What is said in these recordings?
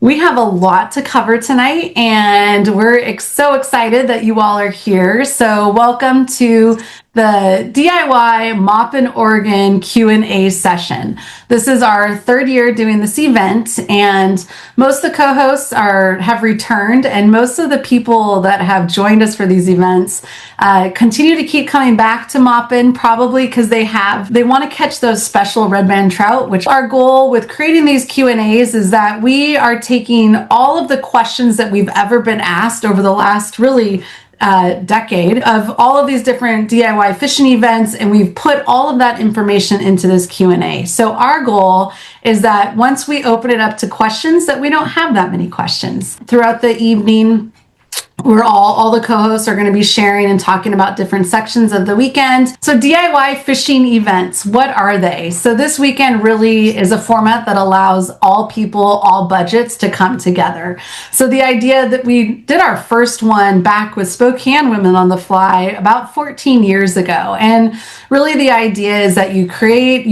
We have a lot to cover tonight, and we're so excited that you all are here. So welcome to the DIY Moppin' Oregon Q&A session. This is our third year doing this event, and most of the co-hosts have returned, and most of the people that have joined us for these events continue to keep coming back to Moppin', probably because they want to catch those special red band trout, which our goal with creating these Q&As is that we are taking all of the questions that we've ever been asked over the last really decade of all of these different DIY fishing events, and we've put all of that information into this Q&A. So our goal is that once we open it up to questions, that we don't have that many questions. Throughout the evening, all the co-hosts are going to be sharing and talking about different sections of the weekend. So DIY fishing events, what are they? So this weekend really is a format that allows all people, all budgets to come together. So the idea that we did our first one back with Spokane Women on the Fly about 14 years ago. And really the idea is that you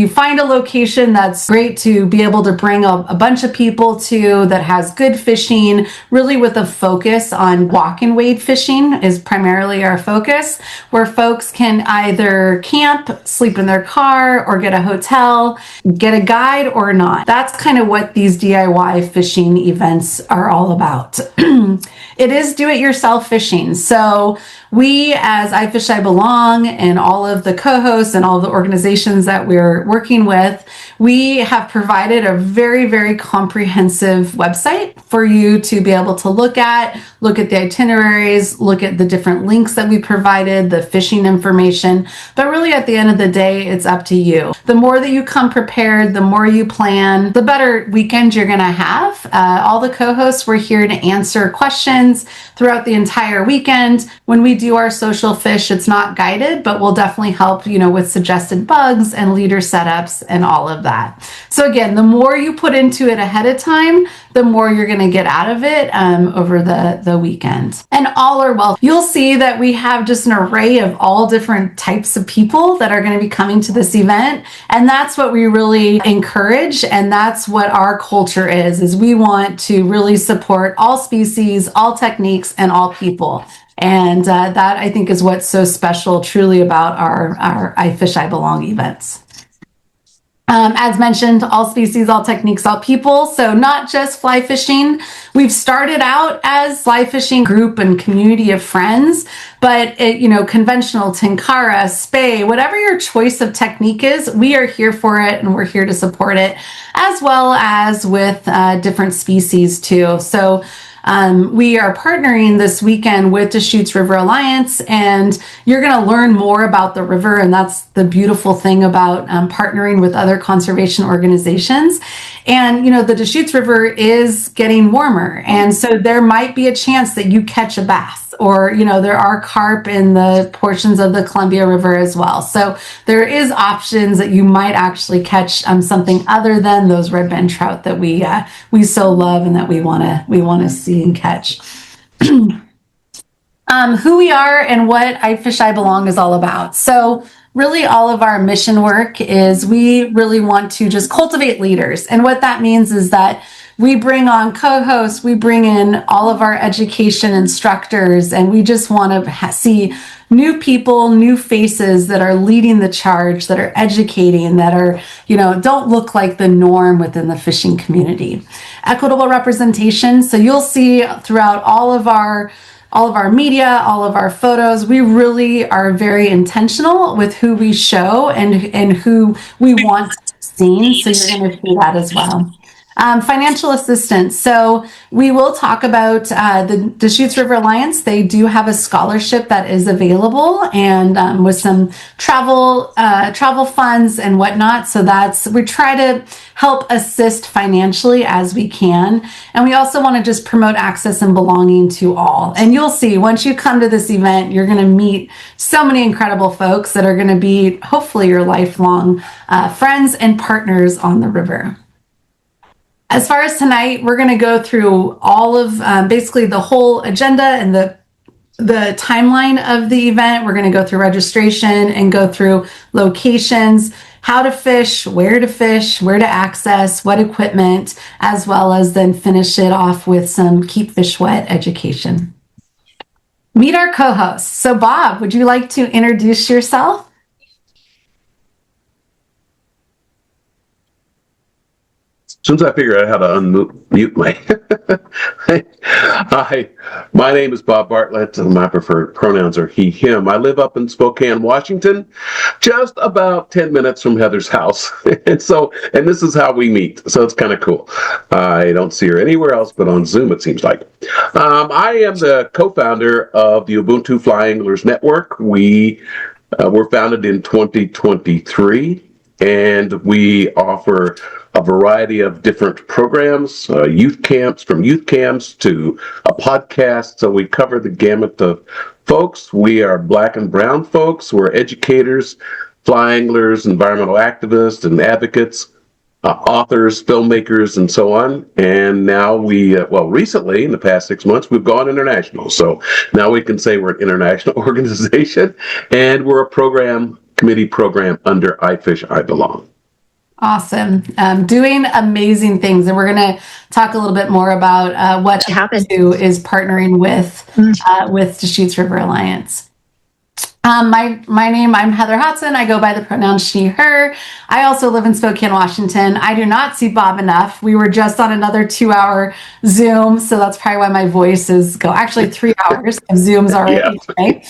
find a location that's great to be able to bring a bunch of people to, that has good fishing, really with a focus on walk and wade fishing is primarily our focus, where folks can either camp, sleep in their car, or get a hotel, get a guide or not. That's kind of what these DIY fishing events are all about. It is do-it-yourself fishing. So we, as iFishiBelong and all of the co-hosts and all the organizations that we're working with, we have provided a very, very comprehensive website for you to be able to look at the itineraries, look at the different links that we provided, the fishing information. But really at the end of the day, it's up to you. The more that you come prepared, the more you plan, the better weekend you're going to have. All the co-hosts, we're here to answer questions throughout the entire weekend. When we do our social fish, it's not guided, but we'll definitely help, with suggested bugs and leader setups and all of that. So again, the more you put into it ahead of time, the more you're going to get out of it over the weekend. And all are welcome. You'll see that we have just an array of all different types of people that are going to be coming to this event. And that's what we really encourage. And that's what our culture is we want to really support all species, all techniques, and all people. And that I think is what's so special truly about our iFishiBelong events. As mentioned, all species, all techniques, all people. So not just fly fishing. We've started out as fly fishing group and community of friends, but conventional, tenkara, spey, whatever your choice of technique is, we are here for it and we're here to support it, as well as with different species too. So we are partnering this weekend with Deschutes River Alliance, and you're going to learn more about the river, and that's the beautiful thing about partnering with other conservation organizations. And, the Deschutes River is getting warmer, and so there might be a chance that you catch a bass, or, there are carp in the portions of the Columbia River as well. So there is options that you might actually catch something other than those red band trout that we so love and that we want to see and catch. Who we are and what iFishiBelong is all about. So really all of our mission work is we really want to just cultivate leaders. And what that means is that we bring on co-hosts, we bring in all of our education instructors, and we just want to see new people, new faces that are leading the charge, that are educating, that are, don't look like the norm within the fishing community. Equitable representation. So you'll see throughout all of our media, all of our photos, we really are very intentional with who we show and who we want seen. So you're going to see that as well. Financial assistance. So we will talk about the Deschutes River Alliance. They do have a scholarship that is available, and with some travel funds and whatnot. So we try to help assist financially as we can. And we also want to just promote access and belonging to all. And you'll see once you come to this event, you're going to meet so many incredible folks that are going to be hopefully your lifelong friends and partners on the river. As far as tonight, we're going to go through all of basically the whole agenda and the timeline of the event. We're going to go through registration and go through locations, how to fish, where to access, what equipment, as well as then finish it off with some keep fish wet education. Meet our co-hosts. So Bob, would you like to introduce yourself? As soon as I figure out how to unmute my... Hi, my name is Bob Bartlett, and my preferred pronouns are he, him. I live up in Spokane, Washington, just about 10 minutes from Heather's house. And this is how we meet. So it's kind of cool. I don't see her anywhere else but on Zoom, it seems like. I am the co-founder of the Ubuntu Fly Anglers Network. We were founded in 2023, and we offer a variety of different programs, youth camps, from youth camps to a podcast. So we cover the gamut of folks. We are Black and brown folks. We're educators, fly anglers, environmental activists and advocates, authors, filmmakers, and so on. And now recently, in the past 6 months, we've gone international. So now we can say we're an international organization, and we're a committee program under iFishiBelong. Awesome. Doing amazing things. And we're going to talk a little bit more about what Ubuntu is partnering with Deschutes River Alliance. My name, I'm Heather Hodson. I go by the pronoun she, her. I also live in Spokane, Washington. I do not see Bob enough. We were just on another 2-hour Zoom, so that's probably why my voice is actually 3 hours of Zooms already today.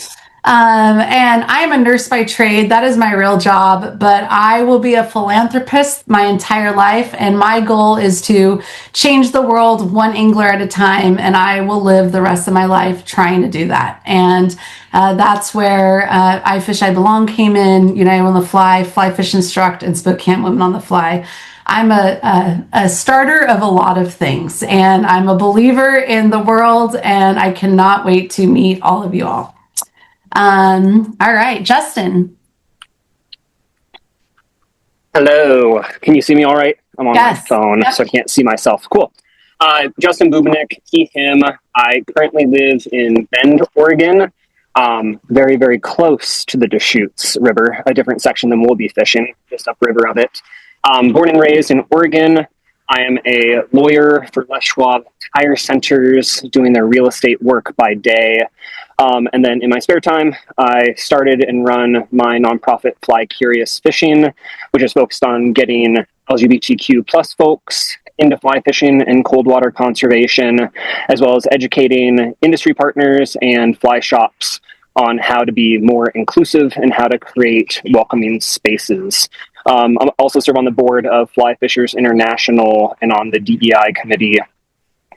And I'm a nurse by trade. That is my real job, but I will be a philanthropist my entire life. And my goal is to change the world one angler at a time. And I will live the rest of my life trying to do that. And that's where iFishiBelong came in, United on the Fly, Fly Fish Instruct, and Spokane Women on the Fly. I'm a starter of a lot of things, and I'm a believer in the world, and I cannot wait to meet all of you all. All right, Justin. Hello. Can you see me all right? I'm on my phone, so I can't see myself. Cool. Justin Bubinick, he, him. I currently live in Bend, Oregon, very, very close to the Deschutes River, a different section than we'll be fishing, just upriver of it. Born and raised in Oregon. I am a lawyer for Les Schwab Tire Centers, doing their real estate work by day. And then in my spare time, I started and run my nonprofit Fly Curious Fishing, which is focused on getting LGBTQ plus folks into fly fishing and cold water conservation, as well as educating industry partners and fly shops on how to be more inclusive and how to create welcoming spaces. I also serve on the board of Fly Fishers International and on the DEI committee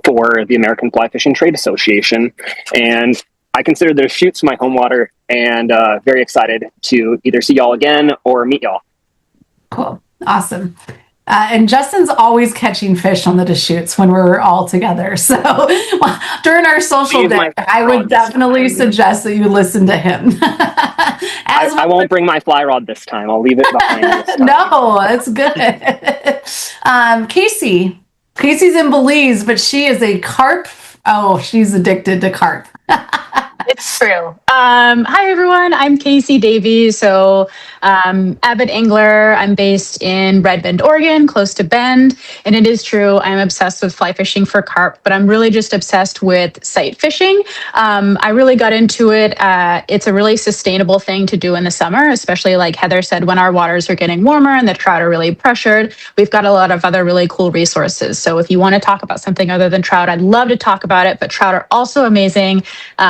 for the American Fly Fishing Trade Association. And I consider the Deschutes my home water, and very excited to either see y'all again or meet y'all. Cool. Awesome. And Justin's always catching fish on the Deschutes when we're all together. So during our social day, I would definitely suggest that you listen to him. I won't bring my fly rod this time. I'll leave it behind this time. No, that's good. Casey's in Belize, but she is a carp. Oh, she's addicted to carp. It's true. Hi, everyone. I'm Casey Davies. So, avid angler. I'm based in Red Bend, Oregon, close to Bend. And it is true, I'm obsessed with fly fishing for carp, but I'm really just obsessed with sight fishing. I really got into it. It's a really sustainable thing to do in the summer, especially like Heather said, when our waters are getting warmer and the trout are really pressured. We've got a lot of other really cool resources. So if you want to talk about something other than trout, I'd love to talk about it, but trout are also amazing.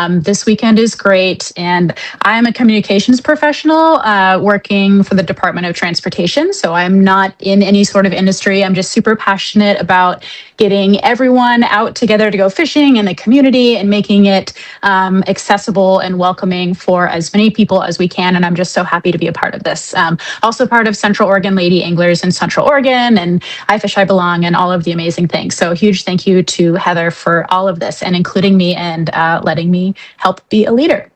This weekend is great. And I'm a communications professional working for the Department of Transportation. So I'm not in any sort of industry. I'm just super passionate about getting everyone out together to go fishing in the community and making it accessible and welcoming for as many people as we can. And I'm just so happy to be a part of this. Also part of Central Oregon Lady Anglers in Central Oregon and iFishiBelong and all of the amazing things. So a huge thank you to Heather for all of this and including me and letting me help be a leader.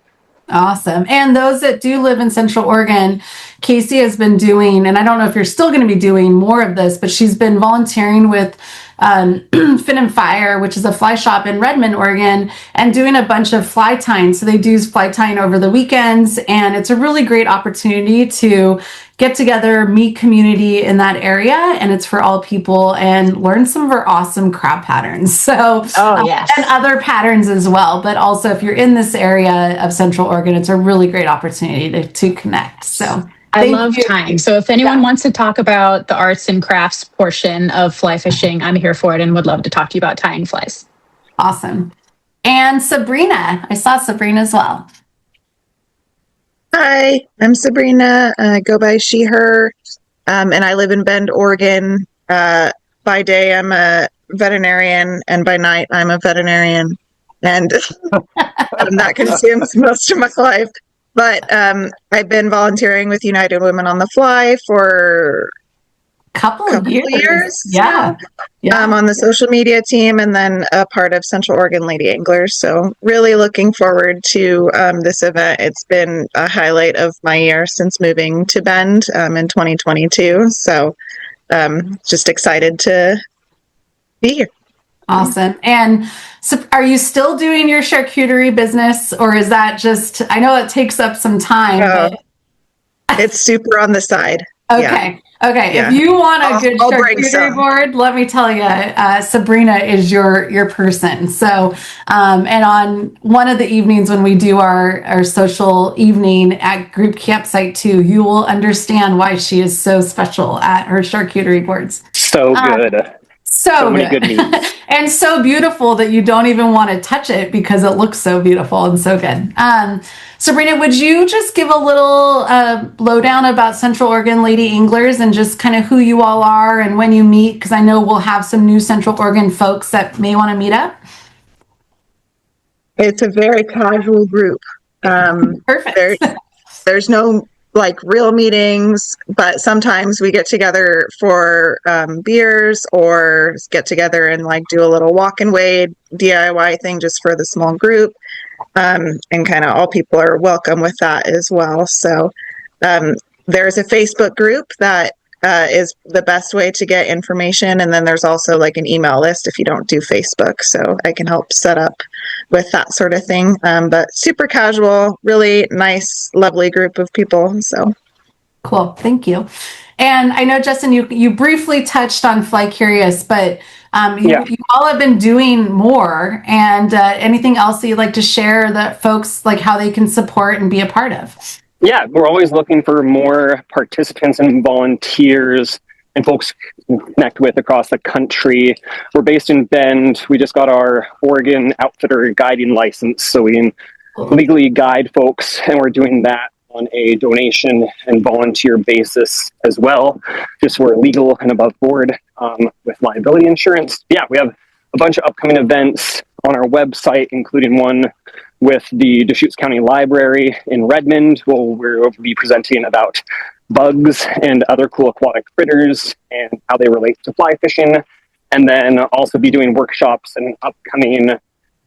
Awesome. And those that do live in Central Oregon, Casey has been doing, and I don't know if you're still going to be doing more of this, but she's been volunteering with Fin and Fire, which is a fly shop in Redmond, Oregon, and doing a bunch of fly tying. So they do fly tying over the weekends, and it's a really great opportunity to get together, meet community in that area, and it's for all people, and learn some of our awesome crab patterns. So, yes. And other patterns as well. But also, if you're in this area of Central Oregon, it's a really great opportunity to connect. So I love tying. So if anyone wants to talk about the arts and crafts portion of fly fishing, I'm here for it and would love to talk to you about tying flies. Awesome. And Sabrina, I saw Sabrina as well. Hi, I'm Sabrina. I go by she, her, and I live in Bend, Oregon. By day, I'm a veterinarian, and by night, I'm a veterinarian. And that consumes most of my life. But I've been volunteering with United Women on the Fly for couple of years. Yeah. On the social media team, and then a part of Central Oregon Lady Anglers. So really looking forward to this event. It's been a highlight of my year since moving to Bend in 2022. So just excited to be here. Awesome. And so are you still doing your charcuterie business, or is that just, I know it takes up some time, but it's super on the side. Okay. Yeah. Okay. Yeah. If you want a good charcuterie board, let me tell you, Sabrina is your person. So, and on one of the evenings when we do our social evening at group campsite too, you will understand why she is so special at her charcuterie boards. So good. So many good meats. And so beautiful that you don't even want to touch it because it looks so beautiful and so good. Sabrina, would you just give a little lowdown about Central Oregon Lady Anglers and just kind of who you all are and when you meet? Because I know we'll have some new Central Oregon folks that may want to meet up. It's a very casual group. Perfect. There's no real meetings, but sometimes we get together for beers or get together and do a little walk and wade DIY thing just for the small group. And kind of all people are welcome with that as well. So there's a Facebook group that is the best way to get information. And then there's also an email list if you don't do Facebook. So I can help set up with that sort of thing. But super casual, really nice, lovely group of people. So cool. Thank you. And I know, Justin, you briefly touched on Fly Curious, but you all have been doing more. And anything else that you'd like to share that folks how they can support and be a part of? Yeah, we're always looking for more participants and volunteers and folks to connect with across the country. We're based in Bend. We just got our Oregon Outfitter guiding license, so we can legally guide folks, and we're doing that on a donation and volunteer basis as well. Just we're legal and above board with liability insurance. Yeah, we have a bunch of upcoming events on our website, including one with the Deschutes County Library in Redmond. We'll be presenting about bugs and other cool aquatic critters and how they relate to fly fishing. And then also be doing workshops and upcoming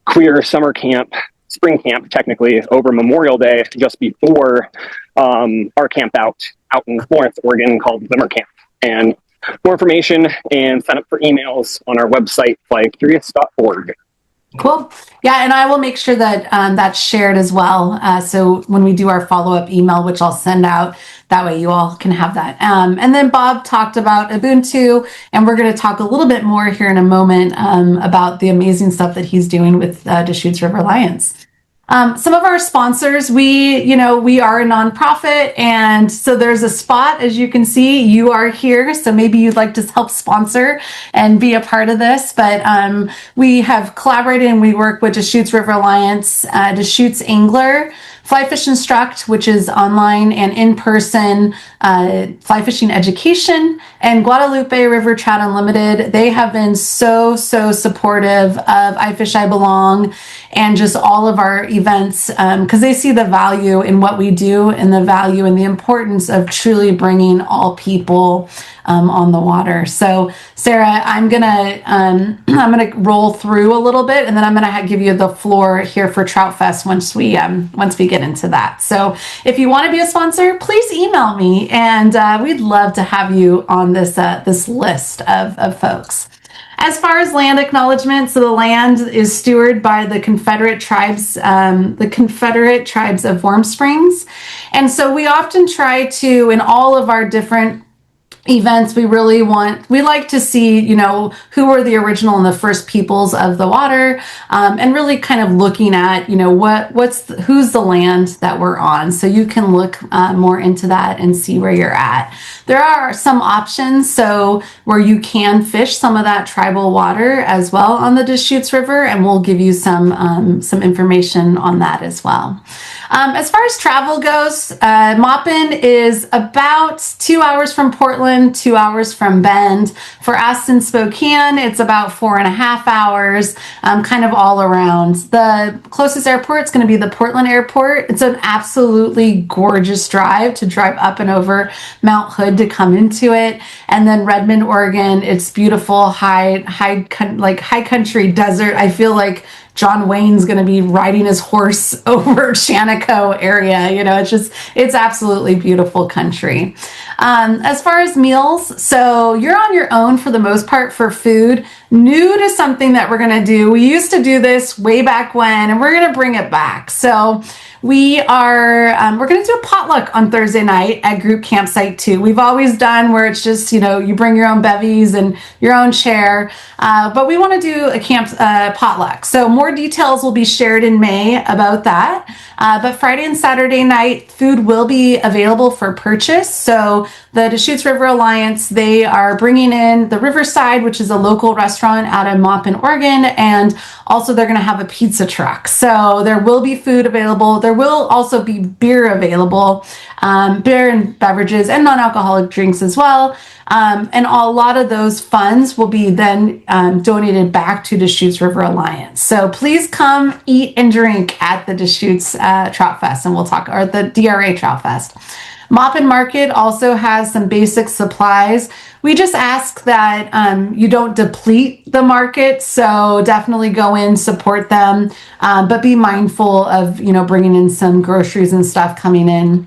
queer summer camp, spring camp, technically, over Memorial Day, just before our camp out in Florence, Oregon, called Glimmer Camp. And more information and sign up for emails on our website, flycurious.org. Cool. Yeah, and I will make sure that that's shared as well. So when we do our follow-up email, which I'll send out, that way you all can have that. And then Bob talked about Ubuntu, and we're going to talk a little bit more here in a moment about the amazing stuff that he's doing with Deschutes River Alliance. Some of our sponsors, we are a nonprofit, and so there's a spot, as you can see, you are here. So maybe you'd like to help sponsor and be a part of this. But we have collaborated and we work with Deschutes River Alliance, Deschutes Angler, Fly Fish Instruct, which is online and in-person fly fishing education, and Guadalupe River Trout Unlimited. They have been so supportive of iFishiBelong and just all of our events because they see the value in what we do and the value and the importance of truly bringing all people on the water. So Sarah, I'm gonna roll through a little bit, and then I'm gonna give you the floor here for Troutfest once we get into that. So if you want to be a sponsor, please email me, and we'd love to have you on this list of folks. As far as land acknowledgement, so the land is stewarded by the Confederate tribes of Warm Springs. And so we often try to, in all of our different events, we like to see, who were the original and the first peoples of the water, and really kind of looking at, who's the land that we're on. So you can look more into that and see where you're at. There are some options, so where you can fish some of that tribal water as well on the Deschutes River, and we'll give you some information on that as well. As far as travel goes, Maupin is about 2 hours from Portland, 2 hours from Bend. For us in Spokane, it's about 4.5 hours, kind of all around. The closest airport is going to be the Portland airport. It's an absolutely gorgeous drive to drive up and over Mount Hood to come into it. And then Redmond, Oregon, it's beautiful, high country desert. I feel like John Wayne's going to be riding his horse over Shaniko area. It's absolutely beautiful country. As far as meals, so you're on your own for the most part for food. New to something that we're going to do. We used to do this way back when, and we're going to bring it back. So we're going to do a potluck on Thursday night at Group Campsite 2. We've always done where it's just, you bring your own bevies and your own chair, but we want to do a potluck. So more details will be shared in May about that. But Friday and Saturday night, food will be available for purchase. So the Deschutes River Alliance, they are bringing in the Riverside, which is a local restaurant out of Maupin, Oregon, and also they're going to have a pizza truck. So there will be food available. There will also be beer available, beer and beverages and non-alcoholic drinks as well. And a lot of those funds will be then donated back to Deschutes River Alliance. So please come eat and drink at the Deschutes Troutfest, and or the DRA Troutfest. Maupin Market also has some basic supplies. We just ask that you don't deplete the market, so definitely go in, support them, but be mindful of bringing in some groceries and stuff coming in.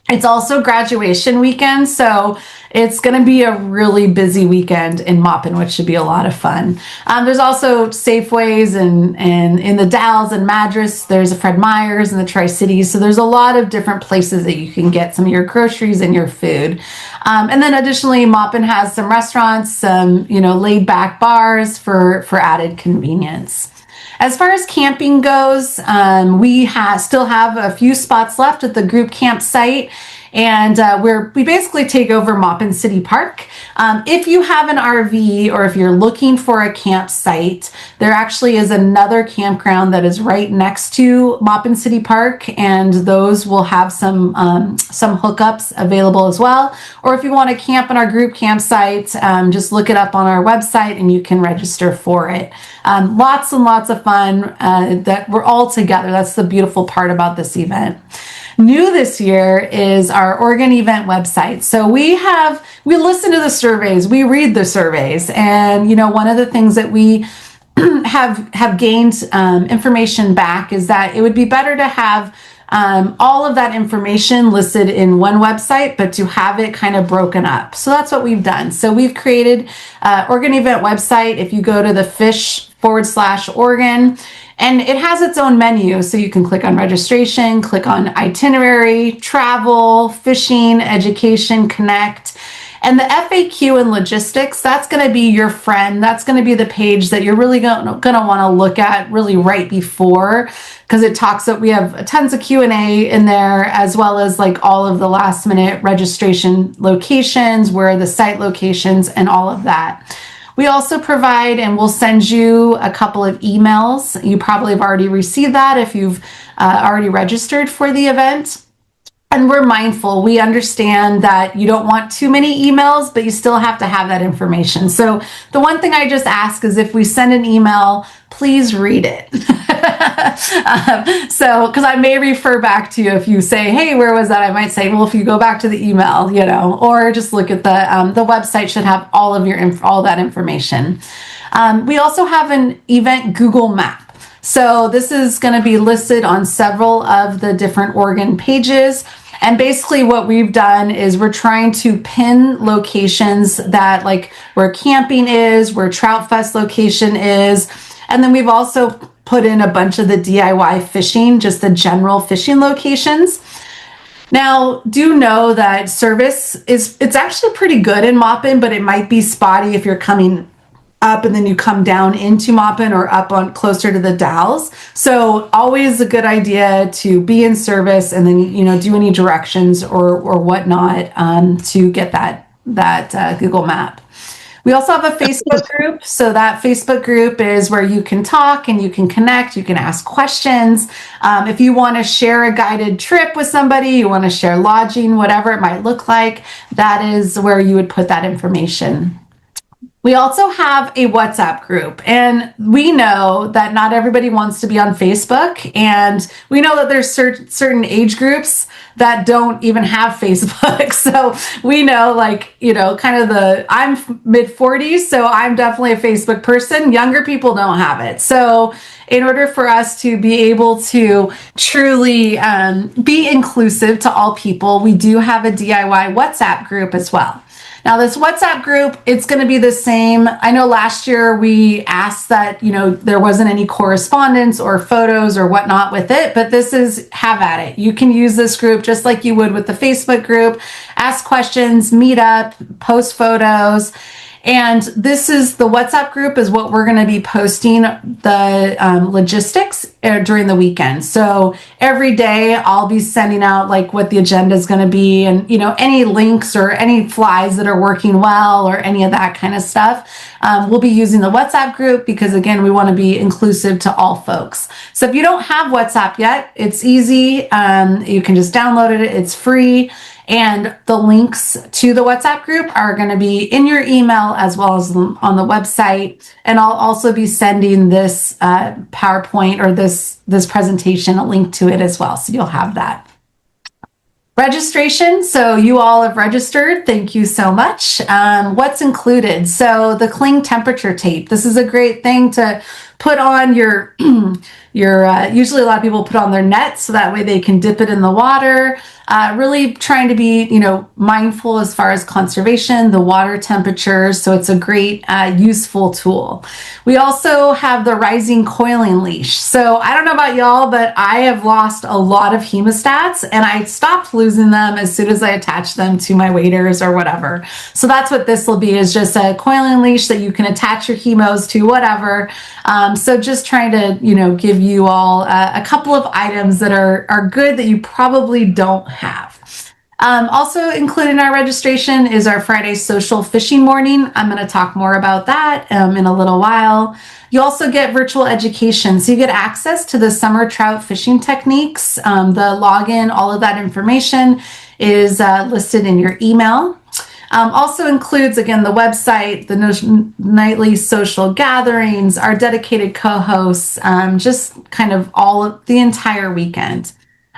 It's also graduation weekend, so it's going to be a really busy weekend in Maupin, which should be a lot of fun. There's also Safeways and in the Dalles and Madras. There's a Fred Meyer's and the Tri-Cities. So there's a lot of different places that you can get some of your groceries and your food. And then additionally, Maupin has some restaurants, some laid back bars for added convenience. As far as camping goes, we still have a few spots left at the group campsite, and we basically take over Maupin City Park. If you have an RV or if you're looking for a campsite, there actually is another campground that is right next to Maupin City Park, and those will have some hookups available as well. Or if you want to camp in our group campsite, just look it up on our website and you can register for it. Lots and lots of fun that we're all together. That's the beautiful part about this event. New this year is our Oregon event website. So we listen to the surveys, we read the surveys, and one of the things that we have gained information back is that it would be better to have all of that information listed in one website, but to have it kind of broken up. So that's what we've done. So we've created Oregon event website. If you go to the fish/Oregon, and it has its own menu. So you can click on registration, click on itinerary, travel, fishing, education, connect. And the FAQ and logistics, that's going to be your friend. That's going to be the page that you're really going to want to look at really right before, because we have tons of Q&A in there, as well as like all of the last minute registration locations, where are the site locations and all of that. We also provide, and we'll send you a couple of emails. You probably have already received that if you've already registered for the event. And we're mindful. We understand that you don't want too many emails, but you still have to have that information. So the one thing I just ask is, if we send an email, please read it. Because I may refer back to you if you say, hey, where was that? I might say, well, if you go back to the email, or just look at the website should have all of all that information. We also have an event Google map. So this is going to be listed on several of the different Oregon pages. And basically what we've done is we're trying to pin locations that like where camping is, where Troutfest location is. And then we've also put in a bunch of the DIY fishing, just the general fishing locations. Now, do know that service it's actually pretty good in Maupin, but it might be spotty if you're coming up and then you come down into Maupin or up on closer to the Dalles. So always a good idea to be in service and then, do any directions or whatnot to get that Google map. We also have a Facebook group. So that Facebook group is where you can talk and you can connect, you can ask questions. If you want to share a guided trip with somebody, you want to share lodging, whatever it might look like, that is where you would put that information. We also have a WhatsApp group, and we know that not everybody wants to be on Facebook, and we know that there's certain age groups that don't even have Facebook. So we know, I'm mid 40s, so I'm definitely a Facebook person. Younger people don't have it. So in order for us to be able to truly be inclusive to all people, we do have a DIY WhatsApp group as well. Now, this WhatsApp group, it's going to be the same. I know last year we asked that, there wasn't any correspondence or photos or whatnot with it, but this is have at it. You can use this group just like you would with the Facebook group, ask questions, meet up, post photos. And the WhatsApp group is what we're going to be posting the logistics during the weekend. So every day I'll be sending out like what the agenda is going to be and, any links or any flies that are working well or any of that kind of stuff. We'll be using the WhatsApp group because, again, we want to be inclusive to all folks. So if you don't have WhatsApp yet, it's easy. You can just download it. It's free. And the links to the WhatsApp group are going to be in your email as well as on the website. And I'll also be sending this PowerPoint or this presentation, a link to it as well. So you'll have that. Registration. So you all have registered. Thank you so much. What's included? So the cling temperature tape. This is a great thing to put on your usually a lot of people put on their nets so that way they can dip it in the water. Really trying to be, mindful as far as conservation, the water temperatures. So it's a great, useful tool. We also have the rising coiling leash. So I don't know about y'all, but I have lost a lot of hemostats and I stopped losing them as soon as I attached them to my waders or whatever. So that's what this will be, is just a coiling leash that you can attach your hemos to, whatever. So just trying to, give you all a couple of items that are good that you probably don't have. Also included in our registration is our Friday social fishing morning. I'm going to talk more about that in a little while. You also get virtual education. So you get access to the summer trout fishing techniques. The login, all of that information is listed in your email. Also includes, again, the website, the nightly social gatherings, our dedicated co-hosts, just kind of all of the entire weekend.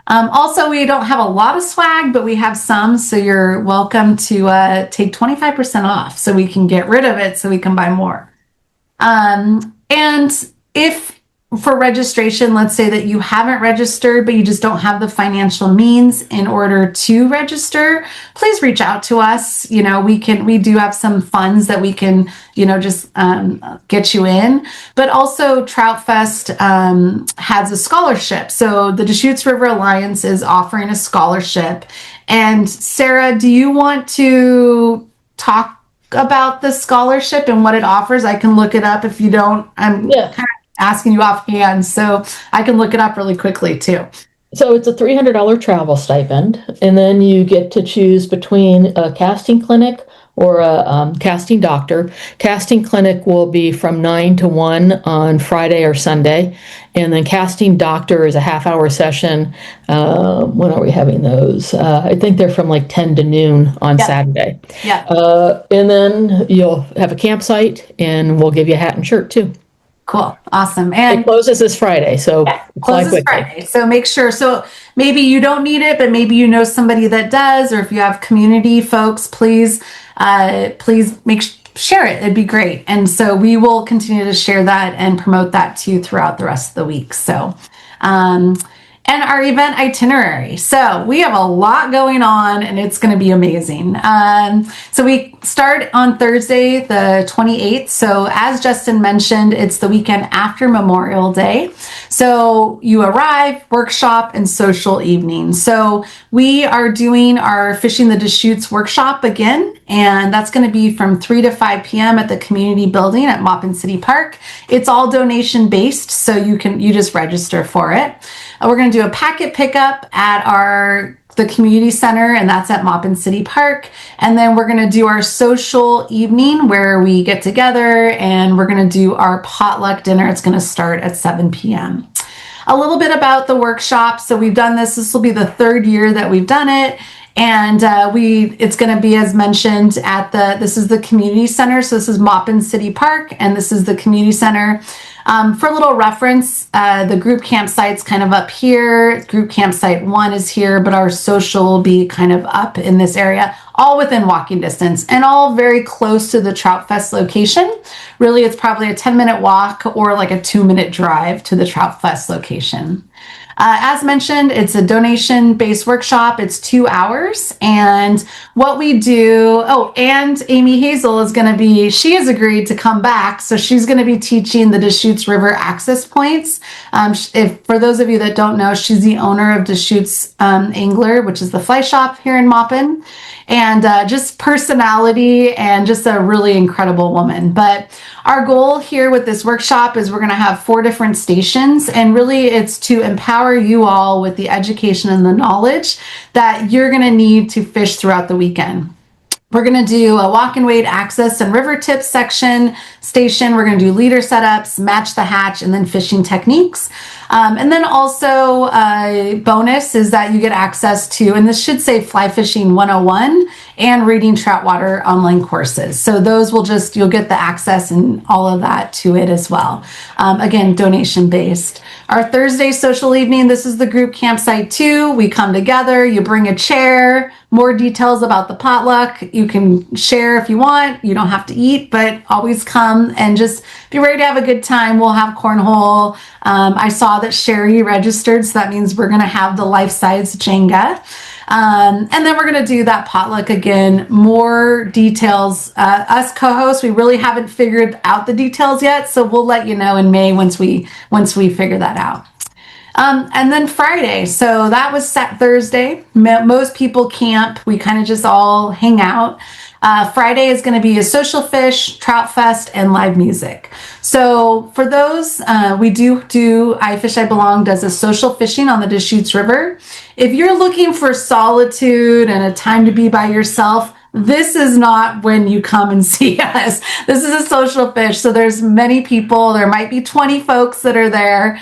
Also, we don't have a lot of swag, but we have some, so you're welcome to take 25% off so we can get rid of it so we can buy more. And if for registration, let's say that you haven't registered, but you just don't have the financial means in order to register, please reach out to us. We do have some funds that we can, just get you in. But also Troutfest has a scholarship. So the Deschutes River Alliance is offering a scholarship. And Sarah, do you want to talk about the scholarship and what it offers? I can look it up if you don't. I'm kind of asking you offhand, so I can look it up really quickly too. So it's a $300 travel stipend, and then you get to choose between a casting clinic or a casting doctor. Casting clinic will be from 9 to 1 on Friday or Sunday, and then casting doctor is a half-hour session. When are we having those? I think they're from like 10 to noon on Saturday. Yeah. And then you'll have a campsite, and we'll give you a hat and shirt too. Cool. Awesome. And it closes this Friday, so closes Friday. So make sure. So maybe you don't need it, but maybe you know somebody that does, or if you have community folks, please share it. It'd be great. And so we will continue to share that and promote that too throughout the rest of the week. So, and our event itinerary. So we have a lot going on and it's going to be amazing. So we start on Thursday, the 28th. So as Justin mentioned, it's the weekend after Memorial Day. So you arrive, workshop, and social evening. So we are doing our Fishing the Deschutes workshop again, and that's going to be from 3 to 5 p.m. at the community building at Maupin City Park. It's all donation based, so you just register for it. We're going to do a packet pickup at the community center, and that's at Maupin City Park. And then we're going to do our social evening where we get together and we're going to do our potluck dinner. It's going to start at 7 p.m. A little bit about the workshop. So we've done this will be the third year that we've done it. And it's going to be, as mentioned, this is the community center. So this is Maupin City Park, and this is the community center. For a little reference, the group campsite's kind of up here. Group campsite 1 is here, but our social will be kind of up in this area, all within walking distance and all very close to the Troutfest location. Really, it's probably a 10-minute walk or like a 2-minute drive to the Troutfest location. As mentioned, it's a donation-based workshop. It's 2 hours. And what we do, and Amy Hazel she has agreed to come back. So she's going to be teaching the Deschutes River access points. For those of you that don't know, she's the owner of Deschutes Angler, which is the fly shop here in Maupin. And just personality and just a really incredible woman. But our goal here with this workshop is we're going to have 4 different stations, and really it's to empower you all with the education and the knowledge that you're going to need to fish throughout the weekend. We're going to do a walk and wade access and river tips station. We're going to do leader setups, match the hatch, and then fishing techniques. And then also bonus is that you get access to, and this should say Fly Fishing 101 and Reading Troutwater online courses. So those you'll get the access and all of that to it as well. Again, donation based. Our Thursday social evening, this is the group campsite 2. We come together, you bring a chair, more details about the potluck. You can share if you want. You don't have to eat, but always come and just be ready to have a good time. We'll have cornhole. I saw that Sherry registered, so that means we're going to have the life-size Jenga. And then we're going to do that potluck again. More details. Us co-hosts, we really haven't figured out the details yet, so we'll let you know in May once we figure that out. And then Friday, so that was set Thursday. Most people camp. We kind of just all hang out. Friday is going to be a social fish, trout fest, and live music. So for those, we do iFishiBelong does a social fishing on the Deschutes River. If you're looking for solitude and a time to be by yourself, this is not when you come and see us. This is a social fish. So there's many people. There might be 20 folks that are there.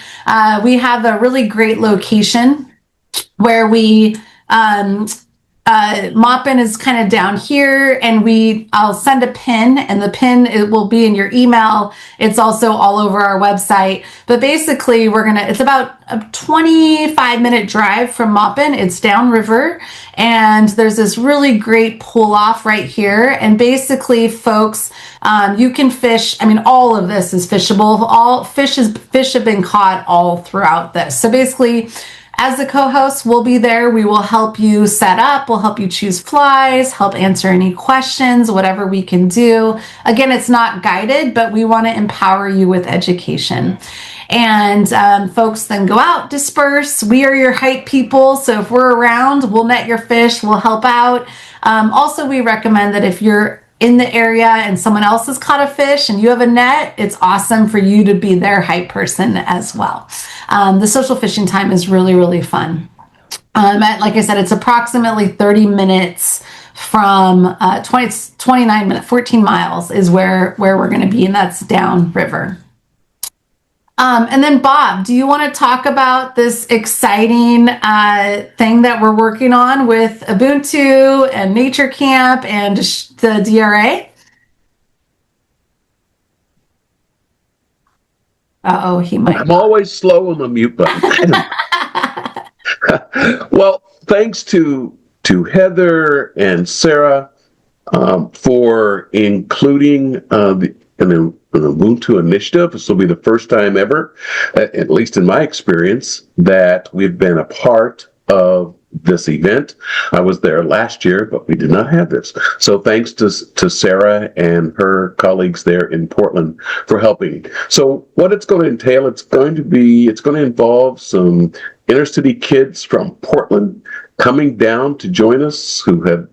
We have a really great location where Maupin is kind of down here, and I'll send a pin, and the pin, it will be in your email. It's also all over our website. But basically, it's about a 25-minute drive from Maupin. It's downriver, and there's this really great pull off right here. And basically, folks, you can fish. I mean, all of this is fishable. All fish have been caught all throughout this. So basically, as the co-host, we'll be there. We will help you set up. We'll help you choose flies, help answer any questions, whatever we can do. Again, it's not guided, but we want to empower you with education. And folks then go out, disperse. We are your hype people. So if we're around, we'll net your fish. We'll help out. Also, we recommend that if you're in the area and someone else has caught a fish and you have a net, it's awesome for you to be their hype person as well. The social fishing time is really, really fun. Like I said, it's approximately 30 minutes from 29 minutes, 14 miles is where we're going to be, and that's downriver. And then Bob, do you want to talk about this exciting thing that we're working on with Ubuntu and Nature Camp and the DRA? He might. I'm always slow on the mute button. Well, thanks to Heather and Sarah for including an Ubuntu initiative. This will be the first time ever, at least in my experience, that we've been a part of this event. I was there last year, but we did not have this. So thanks to Sarah and her colleagues there in Portland for helping. So what it's going to entail, it's going to involve some inner city kids from Portland coming down to join us who have,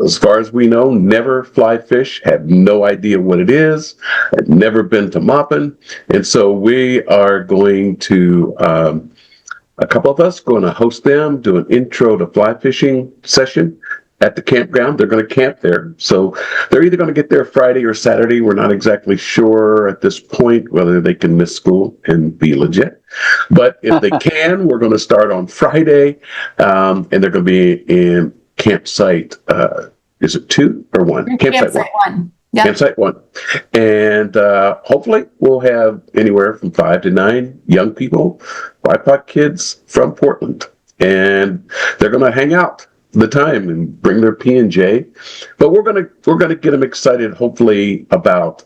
as far as we know, never fly fish, have no idea what it is, had never been to Maupin. And so we are going to, a couple of us going to host them, do an intro to fly fishing session at the campground. They're going to camp there. So they're either going to get there Friday or Saturday. We're not exactly sure at this point whether they can miss school and be legit. But if they can, we're going to start on Friday, and they're going to be in campsite, is it 2 or 1? Campsite 1. Yep. Campsite 1. And hopefully we'll have anywhere from 5 to 9 young people, BIPOC kids from Portland. And they're going to hang out the time and bring their P&J. But we're going to get them excited, hopefully, about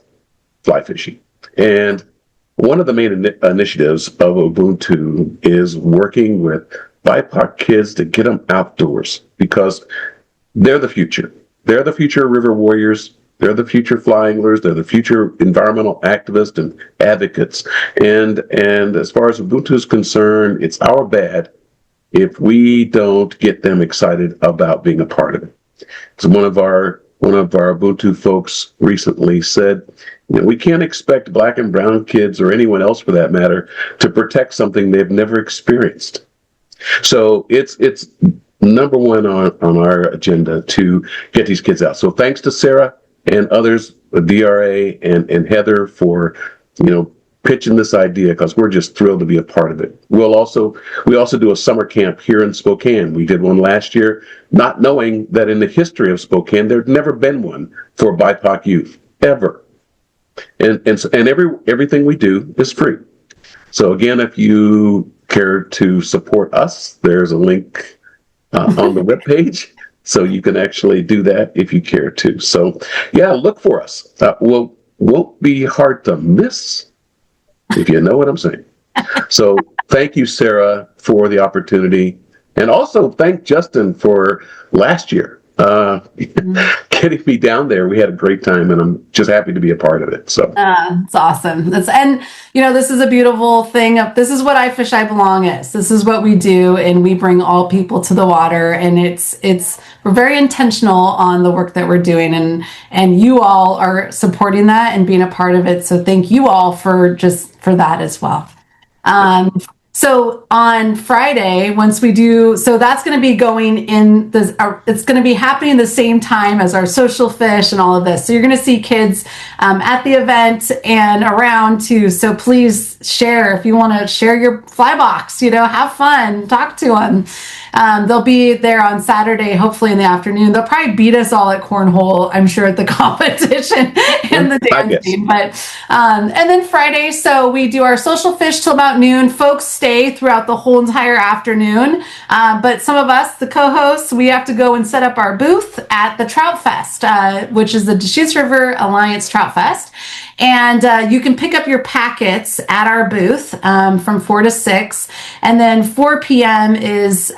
fly fishing. And one of the main initiatives of Ubuntu is working with BIPOC kids to get them outdoors, because they're the future. They're the future river warriors. They're the future fly anglers. They're the future environmental activists and advocates. And as far as Ubuntu is concerned, it's our bad if we don't get them excited about being a part of it. So one of our Ubuntu folks recently said, we can't expect black and brown kids, or anyone else for that matter, to protect something they've never experienced. So it's number one on our agenda to get these kids out. So thanks to Sarah and others, DRA and Heather, for pitching this idea, because we're just thrilled to be a part of it. We also do a summer camp here in Spokane. We did one last year, not knowing that in the history of Spokane there'd never been one for BIPOC youth ever. And everything we do is free. So again, if you care to support us, there's a link on the webpage, so you can actually do that if you care to. So yeah, look for us. Won't be hard to miss, if you know what I'm saying. So thank you, Sarah, for the opportunity. And also thank Justin for last year getting me down there. We had a great time, and I'm just happy to be a part of it. So it's awesome. This is a beautiful thing. This is what iFishiBelong is. This is what we do, and we bring all people to the water. And we're very intentional on the work that we're doing, and you all are supporting that and being a part of it. So thank you all for that as well. So on Friday, once we do, so that's going to be going in it's going to be happening the same time as our social fish and all of this. So you're going to see kids at the event and around too. So please share if you want to share your fly box, have fun, talk to them. They'll be there on Saturday, hopefully in the afternoon. They'll probably beat us all at cornhole, I'm sure, at the competition and the dancing. But and then Friday, so we do our social fish till about noon. Folks stay throughout the whole entire afternoon. But some of us, the co-hosts, we have to go and set up our booth at the Troutfest, which is the Deschutes River Alliance Troutfest. And you can pick up your packets at our booth from 4 to 6. And then 4 p.m. is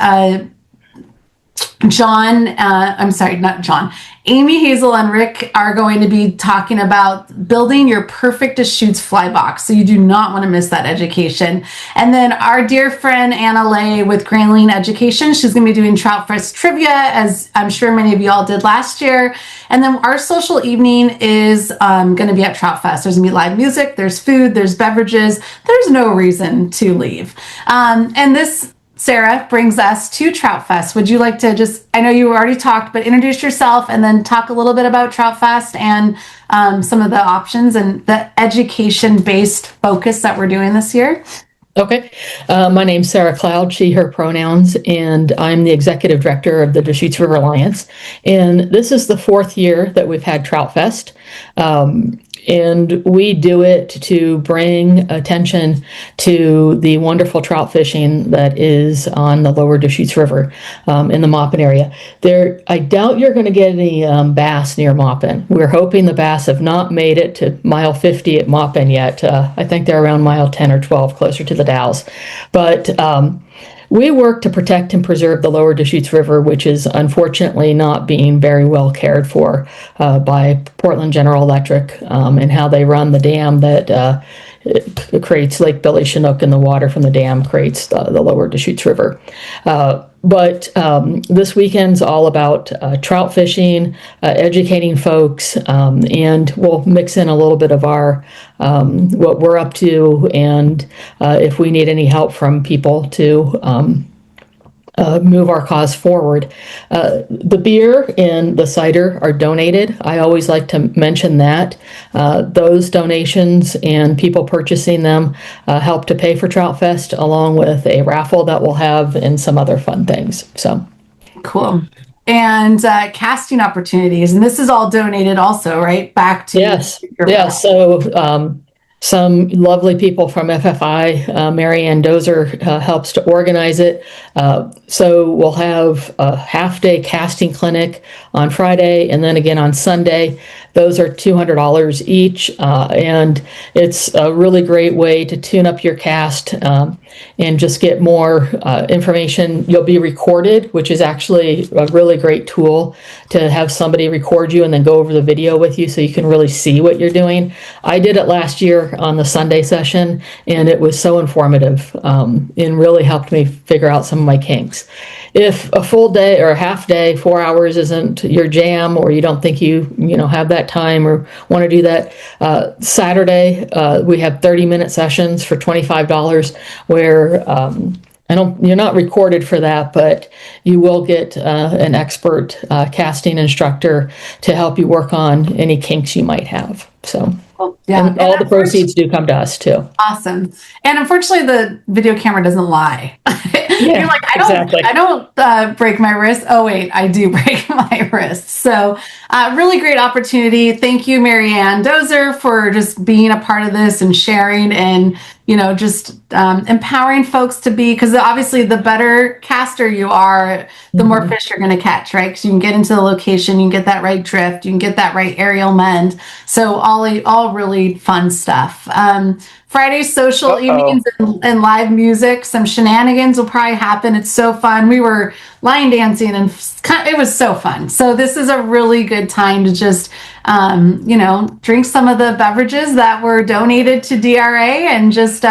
Amy, Hazel, and Rick are going to be talking about building your perfect Deschutes fly box. So you do not want to miss that education. And then our dear friend Anna Lay with Grandline Education, she's going to be doing Troutfest trivia, as I'm sure many of you all did last year. And then our social evening is going to be at Troutfest. There's going to be live music, there's food, there's beverages. There's no reason to leave. And this, Sarah, brings us to Troutfest. Would you like to I know you already talked, but introduce yourself and then talk a little bit about Troutfest and some of the options and the education-based focus that we're doing this year? Okay. My name's Sarah Cloud, she, her pronouns, and I'm the executive director of the Deschutes River Alliance. And this is the 4th year that we've had Troutfest. And we do it to bring attention to the wonderful trout fishing that is on the lower Deschutes River in the Maupin area. I doubt you're going to get any bass near Maupin. We're hoping the bass have not made it to mile 50 at Maupin yet. I think they're around mile 10 or 12, closer to the Dalles. But we work to protect and preserve the lower Deschutes River, which is unfortunately not being very well cared for by Portland General Electric and how they run the dam that it creates Lake Billy Chinook, and the water from the dam creates the lower Deschutes River. But this weekend's all about trout fishing, educating folks, and we'll mix in a little bit of our what we're up to, and if we need any help from people to move our cause forward. The beer and the cider are donated. I always like to mention that. Those donations and people purchasing them help to pay for Troutfest, along with a raffle that we'll have and some other fun things. So cool. And casting opportunities. And this is all donated also, right? Back to yes. So some lovely people from FFI, Mary Ann Dozer, helps to organize it. So we'll have a half-day casting clinic on Friday, and then again on Sunday. Those are $200 each, and it's a really great way to tune up your cast and just get more information. You'll be recorded, which is actually a really great tool to have somebody record you and then go over the video with you so you can really see what you're doing. I did it last year on the Sunday session, and it was so informative and really helped me figure out some of my kinks. If a full day or a half day, 4 hours isn't your jam, or you don't think you have that time or want to do that, Saturday we have 30-minute sessions for $25 where you're not recorded for that, but you will get an expert casting instructor to help you work on any kinks you might have. So. Well, yeah, and all the proceeds do come to us too. Awesome. And unfortunately, the video camera doesn't lie. Yeah, you're like, exactly. I don't break my wrist. Oh wait, I do break my wrist. So really great opportunity. Thank you, Mary Ann Dozer, for just being a part of this and sharing and just empowering folks to be, because obviously the better caster you are, the more fish you're going to catch, right? Because you can get into the location, you can get that right drift, you can get that right aerial mend. So all really fun stuff. Friday social evenings and live music. Some shenanigans will probably happen. It's so fun. We were line dancing and it was so fun. So this is a really good time to just, drink some of the beverages that were donated to DRA and just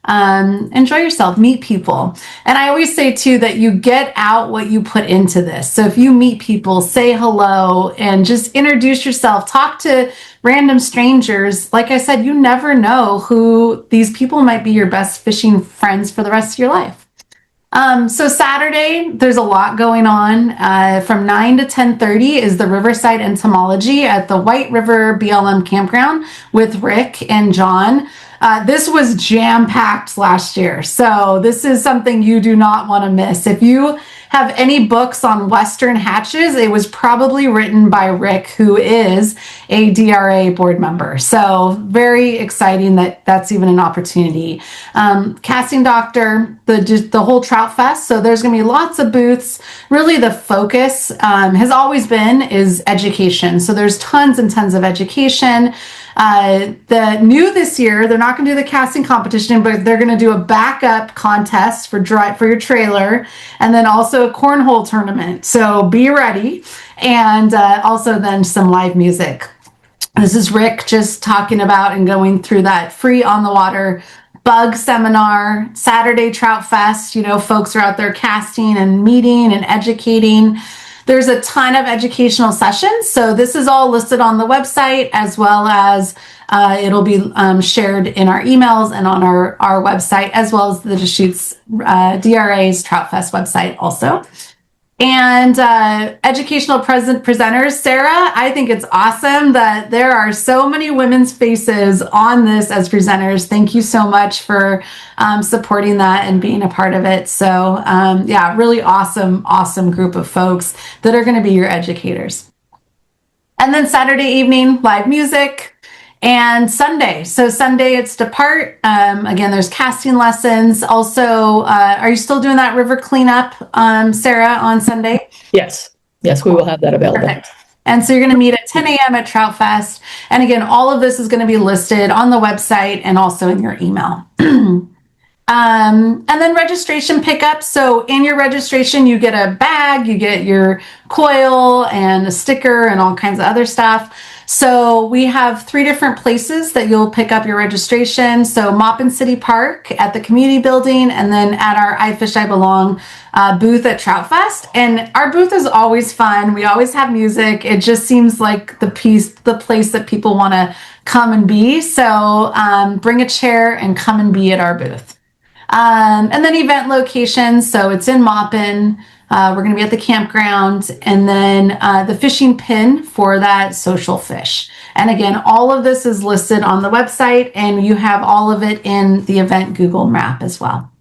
enjoy yourself, meet people. And I always say too that you get out what you put into this. So if you meet people, say hello and just introduce yourself, talk to random strangers. Like I said, you never know who these people might be your best fishing friends for the rest of your life. So Saturday, there's a lot going on. From 9 to 10:30 is the Riverside Entomology at the White River BLM Campground with Rick and John. This was jam-packed last year, so this is something you do not want to miss. If you have any books on Western hatches, it was probably written by Rick, who is a DRA board member. So very exciting that that's even an opportunity. Casting Doctor, the whole Troutfest. So there's going to be lots of booths. Really the focus has always been is education. So there's tons and tons of education. The new this year, they're not going to do the casting competition, but they're going to do a backup contest for your trailer, and then also a cornhole tournament. So be ready, and also then some live music. This is Rick just talking about and going through that free on the water bug seminar, Saturday Trout Fest. Folks are out there casting and meeting and educating. There's a ton of educational sessions. So this is all listed on the website, as well as it'll be shared in our emails and on our website, as well as the Deschutes DRA's Troutfest website also. And educational presenters, Sarah, I think it's awesome that there are so many women's faces on this as presenters. Thank you so much for supporting that and being a part of it. So really awesome group of folks that are going to be your educators. And then Saturday evening, live music. And Sunday. So Sunday it's depart. Again, there's casting lessons. Also, are you still doing that river cleanup, Sarah, on Sunday? Yes. Yes, we will have that available. Perfect. And so you're going to meet at 10 a.m. at Troutfest. And again, all of this is going to be listed on the website and also in your email. And then registration pickup. So in your registration, you get a bag, you get your coil and a sticker and all kinds of other stuff. So we have 3 different places that you'll pick up your registration. So Maupin City Park at the community building, and then at our iFishiBelong booth at Troutfest. And our booth is always fun. We always have music. It just seems like the place that people want to come and be. So bring a chair and come and be at our booth. And then event locations. So it's in Maupin. We're going to be at the campground, and then the fishing pin for that social fish. And again, all of this is listed on the website, and you have all of it in the event Google map as well.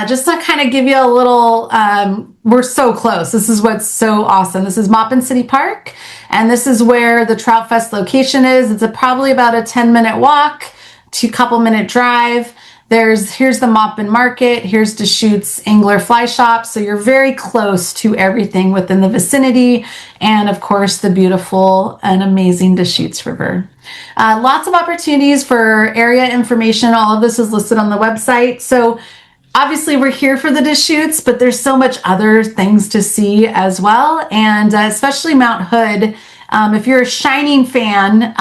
Just to kind of give you a little, we're so close. This is what's so awesome. This is Maupin City Park, and this is where the Troutfest location is. It's probably about a 10-minute walk to couple-minute drive. Here's the Maupin Market, here's Deschutes Angler Fly Shop, so you're very close to everything within the vicinity, and of course the beautiful and amazing Deschutes River. Lots of opportunities for area information. All of this is listed on the website. So obviously we're here for the Deschutes, but there's so much other things to see as well, and especially Mount Hood. If you're a Shining fan,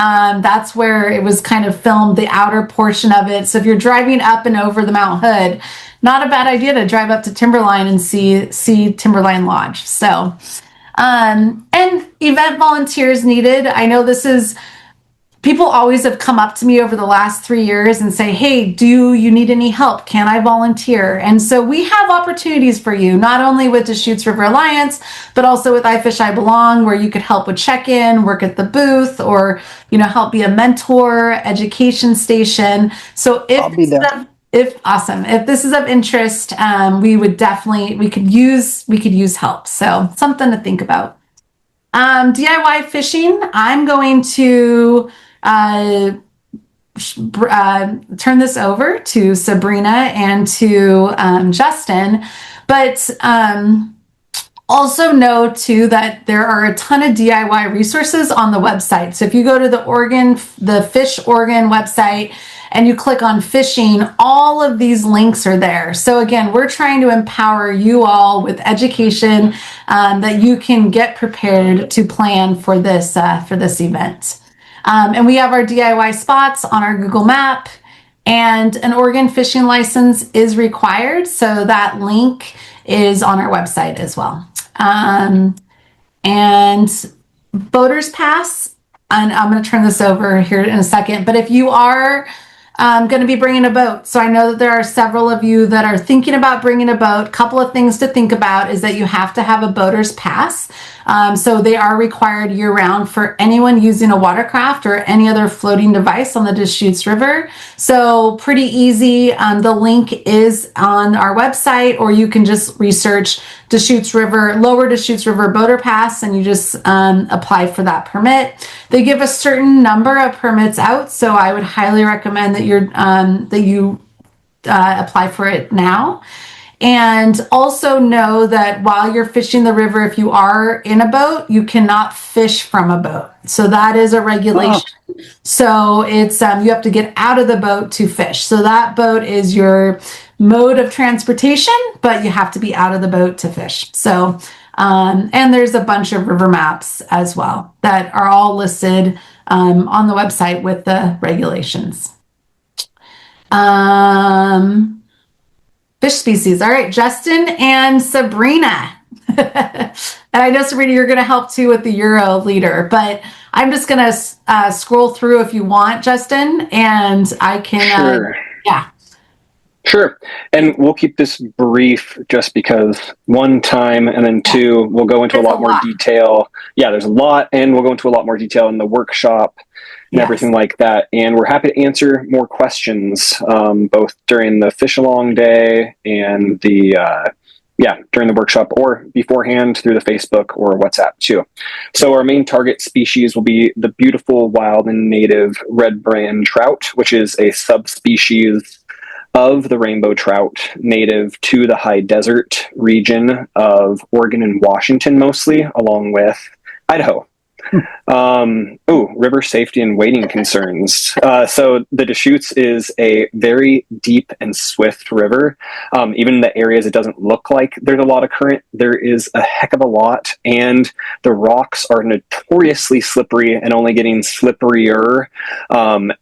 that's where it was kind of filmed, the outer portion of it. So if you're driving up and over the Mount Hood, not a bad idea to drive up to Timberline and see Timberline Lodge. So, and event volunteers needed. I know people always have come up to me over the last 3 years and say, hey, do you need any help? Can I volunteer? And so we have opportunities for you, not only with Deschutes River Alliance, but also with iFishiBelong, where you could help with check-in, work at the booth, or, help be a mentor, education station. So if this is of interest, we could use help. So something to think about. DIY fishing, I'm going to turn this over to Sabrina and to Justin, but also know too that there are a ton of DIY resources on the website. So if you go to the Fish Oregon website and you click on fishing, all of these links are there. So again, we're trying to empower you all with education that you can get prepared to plan for this event. And we have our DIY spots on our Google map, and an Oregon fishing license is required. So that link is on our website as well. And Boater's Pass, and I'm going to turn this over here in a second, but if you are going to be bringing a boat. So I know that there are several of you that are thinking about bringing a boat. Couple of things to think about is that you have to have a boater's pass. So they are required year-round for anyone using a watercraft or any other floating device on the Deschutes River. So pretty easy. The link is on our website, or you can just research Lower Deschutes River Boater Pass, and you just apply for that permit. They give a certain number of permits out, so I would highly recommend that you apply for it now. And also know that while you're fishing the river, if you are in a boat, you cannot fish from a boat. So that is a regulation. Oh. So it's you have to get out of the boat to fish. So that boat is your mode of transportation, but you have to be out of the boat to fish. So and there's a bunch of river maps as well that are all listed on the website with the regulations. Fish species. All right, Justin and Sabrina. And I know, Sabrina, you're going to help too with the Euro leader, but I'm just going to scroll through if you want, Justin, and I can, Sure. Yeah. Sure. And we'll keep this brief just because one time, and then two, we'll go into a lot more detail. Yeah, there's a lot, and we'll go into a lot more detail in the workshop and everything like that. And we're happy to answer more questions, both during the fish along day and the during the workshop or beforehand through the Facebook or WhatsApp too. So our main target species will be the beautiful wild and native red brand trout, which is a subspecies of the rainbow trout native to the high desert region of Oregon and Washington mostly, along with Idaho. River safety and wading concerns. So the Deschutes is a very deep and swift river. Even in the areas it doesn't look like there's a lot of current, there is a heck of a lot, and the rocks are notoriously slippery and only getting slipperier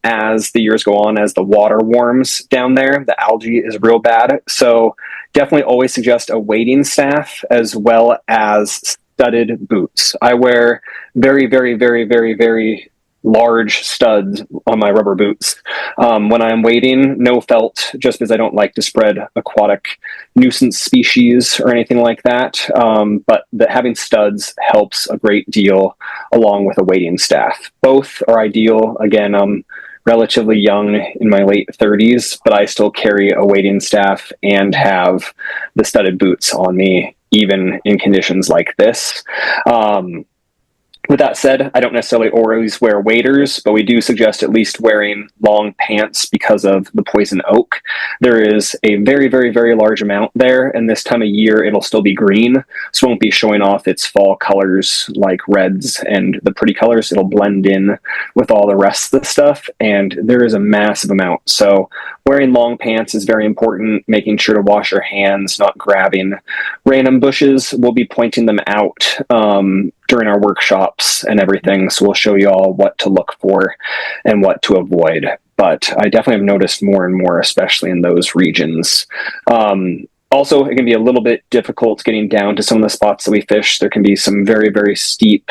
as the years go on, as the water warms down there. The algae is real bad. So definitely always suggest a wading staff as well as studded boots. I wear very, very, very, very, very large studs on my rubber boots. When I'm wading, no felt, just because I don't like to spread aquatic nuisance species or anything like that. But having studs helps a great deal along with a wading staff. Both are ideal. Again, I'm relatively young in my late 30s, but I still carry a wading staff and have the studded boots on me, even in conditions like this. With that said, I don't necessarily always wear waders, but we do suggest at least wearing long pants because of the poison oak. There is a very, very, very large amount there, and this time of year it'll still be green, so it won't be showing off its fall colors like reds and the pretty colors. It'll blend in with all the rest of the stuff, and there is a massive amount. So wearing long pants is very important, making sure to wash your hands, not grabbing random bushes. We'll be pointing them out during our workshops and everything, so we'll show you all what to look for and what to avoid. But I definitely have noticed more and more, especially in those regions. Also, it can be a little bit difficult getting down to some of the spots that we fish. There can be some very, very steep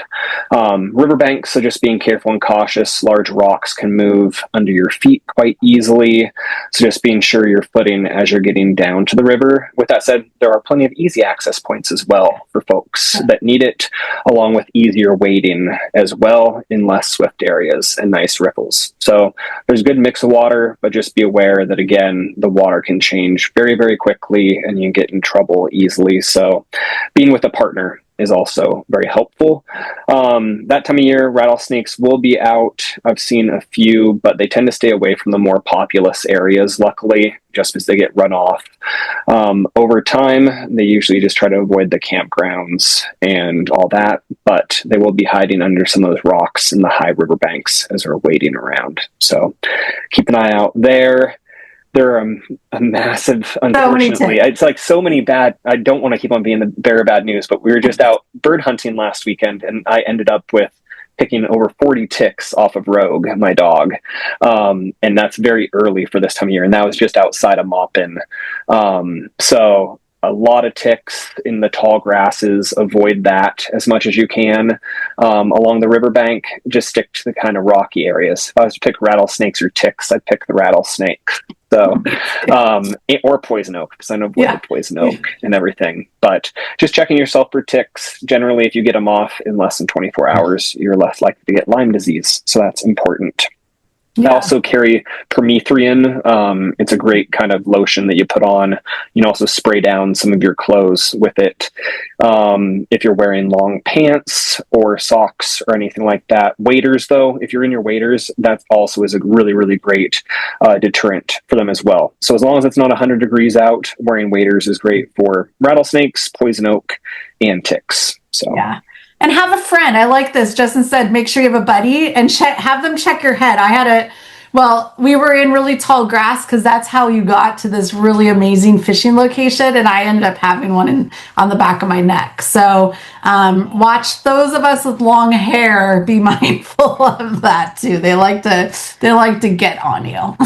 riverbanks, so just being careful and cautious. Large rocks can move under your feet quite easily, so just being sure you're footing as you're getting down to the river. With that said, there are plenty of easy access points as well for folks that need it, along with easier wading as well in less swift areas and nice ripples. So there's a good mix of water, but just be aware that, again, the water can change very, very quickly and you get in trouble easily. So being with a partner is also very helpful. That time of year, rattlesnakes will be out. I've seen a few, but they tend to stay away from the more populous areas, luckily, just because they get run off. Over time, they usually just try to avoid the campgrounds and all that, but they will be hiding under some of those rocks in the high riverbanks as they're wading around. So keep an eye out there. They're a massive, unfortunately. It's like so many bad. I don't want to keep on being the bearer of bad news, but we were just out bird hunting last weekend, and I ended up with picking over 40 ticks off of Rogue, my dog. And that's very early for this time of year. And that was just outside of Maupin. So a lot of ticks in the tall grasses. Avoid that as much as you can. Along the riverbank, just stick to the kind of rocky areas. If I was to pick rattlesnakes or ticks, I'd pick the rattlesnake. So, or poison oak, because I know the poison oak and everything. But just checking yourself for ticks. Generally, if you get them off in less than 24 hours, you're less likely to get Lyme disease. So that's important. I also carry permethrin. It's a great kind of lotion that you put on. You can also spray down some of your clothes with it. If you're wearing long pants or socks or anything like that. Waders, though, if you're in your waders, that also is a really, really great deterrent for them as well. So as long as it's not 100 degrees out, wearing waders is great for rattlesnakes, poison oak, and ticks. So. Yeah. And have a friend. I like this. Justin said, make sure you have a buddy and have them check your head. We were in really tall grass because that's how you got to this really amazing fishing location. And I ended up having one on the back of my neck. So watch those of us with long hair be mindful of that too. They like to get on you.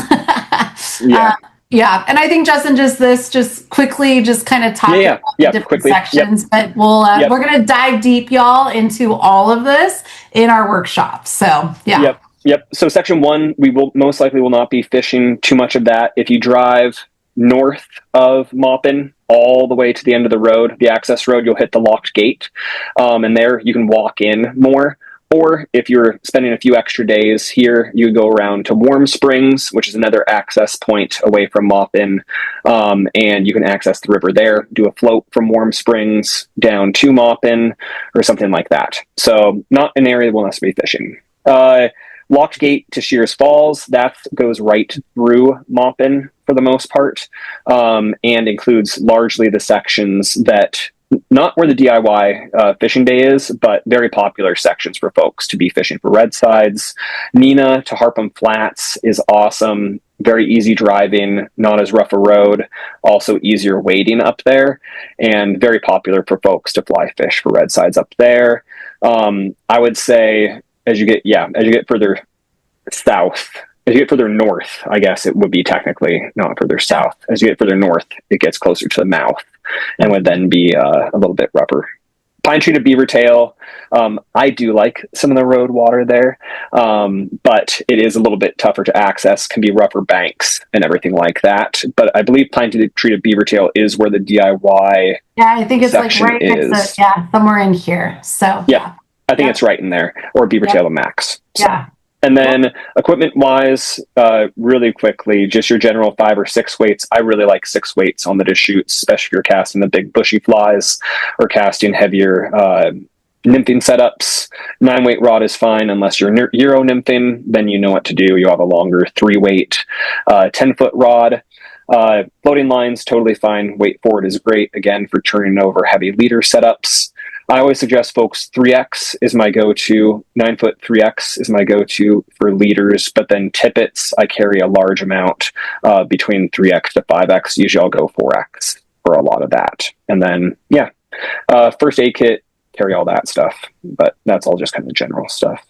Yeah, and I think Justin just quickly kind of talk about the different sections, but we're going to dive deep, y'all, into all of this in our workshop. So, Yep. So section 1, we will most likely will not be fishing too much of that. If you drive north of Maupin all the way to the end of the road, the access road, you'll hit the locked gate, and there you can walk in more. Or if you're spending a few extra days here, you go around to Warm Springs, which is another access point away from Maupin, and you can access the river there, do a float from Warm Springs down to Maupin or something like that. So not an area we'll necessarily be fishing. Locked gate to Shears Falls, that goes right through Maupin for the most part, and includes largely the sections that, not where the DIY fishing day is, but very popular sections for folks to be fishing for red sides. Neenah to Harpham Flats is awesome. Very easy driving, not as rough a road, also easier wading up there, and very popular for folks to fly fish for red sides up there. I would say as you get further south, as you get further north, I guess it would be technically not further south. As you get further north, it gets closer to the mouth and would then be a little bit rougher. Pine Tree to Beaver Tail, I do like some of the road water there, but it is a little bit tougher to access, can be rougher banks and everything like that. But I believe Pine Tree to Beaver Tail is where the DIY I think it's like right next to, somewhere in here. So yeah. I think it's right in there, or Beaver Tail to Max. So. Yeah. And then equipment wise, really quickly, just your general 5 or 6 weights. I really like 6 weights on the Deschutes, especially if you're casting the big bushy flies or casting heavier nymphing setups. 9-weight rod is fine unless you're Euro nymphing, then you know what to do. You have a longer 3-weight, 10-foot rod. Floating lines, totally fine. Weight forward is great, again, for turning over heavy leader setups. I always suggest folks 3X is my go-to. 9-foot 3X is my go-to for leaders, but then tippets, I carry a large amount between 3X to 5X. Usually I'll go 4X for a lot of that. And then, first aid kit, carry all that stuff, but that's all just kind of general stuff.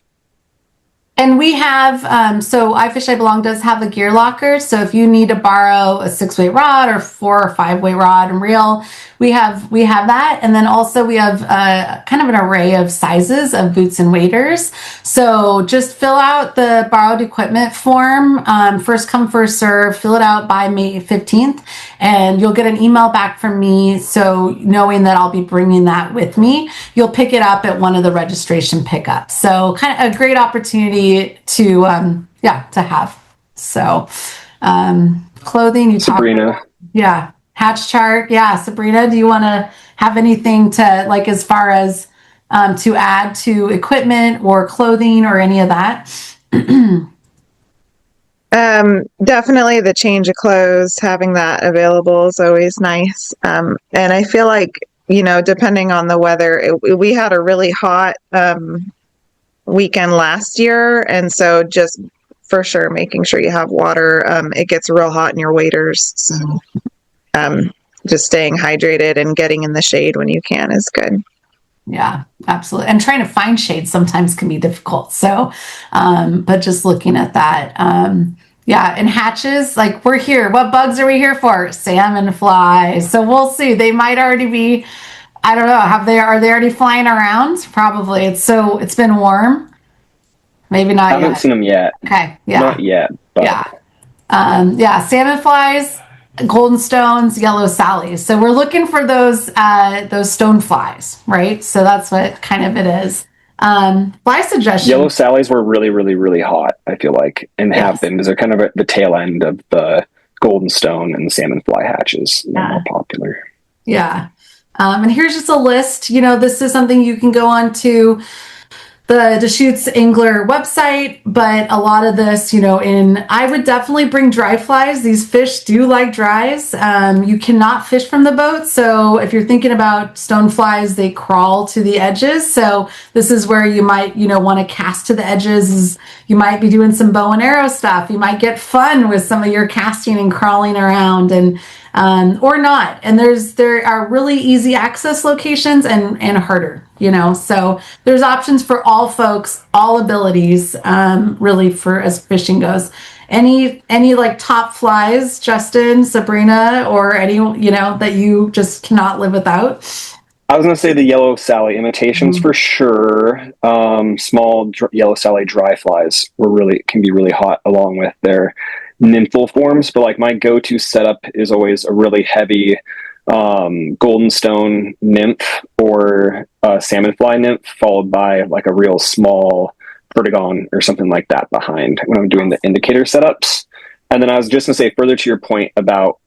And we have, so iFishiBelong does have a gear locker. So if you need to borrow a 6-weight rod or 4 or 5-weight rod and reel, we have that. And then also we have kind of an array of sizes of boots and waders. So just fill out the borrowed equipment form, first come, first serve, fill it out by May 15th, and you'll get an email back from me. So knowing that I'll be bringing that with me, you'll pick it up at one of the registration pickups. So kind of a great opportunity to have. So clothing, you Sabrina. Hatch chart. Sabrina, do you want to have anything to, like, as far as to add to equipment or clothing or any of that? Definitely the change of clothes, having that available is always nice. And I feel like, depending on the weather, we had a really hot weekend last year, and so just for sure making sure you have water. It gets real hot in your waders, so just staying hydrated and getting in the shade when you can is good. Yeah, absolutely. And trying to find shade sometimes can be difficult. So, but just looking at that, and hatches, like, we're here. What bugs are we here for? Salmon flies. So we'll see. They might already be, I don't know. Are they already flying around? Probably. It's been warm. Maybe not yet. I haven't seen them yet. Okay. Yeah. Not yet. But. Yeah. Salmon flies, golden stones, yellow sallies. So we're looking for those stone flies, right? So that's what kind of it is. Fly suggestions. Yellow sallies were really, really, really hot, I feel like, and have been, because they're kind of at the tail end of the golden stone and the salmon fly hatches. They're more popular. Yeah. And here's just a list. This is something you can go on to the Deschutes Angler website, but a lot of this, I would definitely bring dry flies. These fish do like dries. You cannot fish from the boat. So if you're thinking about stone flies, they crawl to the edges. So this is where you might, want to cast to the edges. You might be doing some bow and arrow stuff. You might get fun with some of your casting and crawling around, and or not. And there are really easy access locations and harder, so there's options for all folks, all abilities, really, for as fishing goes. Any like top flies, Justin, Sabrina, or any, that you just cannot live without? I was going to say the yellow Sally imitations for sure. Small yellow Sally dry flies can be really hot, along with their nymphal forms. But like, my go-to setup is always a really heavy golden stone nymph or a salmon fly nymph, followed by like a real small perdigon or something like that behind when I'm doing the indicator setups. And then I was just gonna say, further to your point about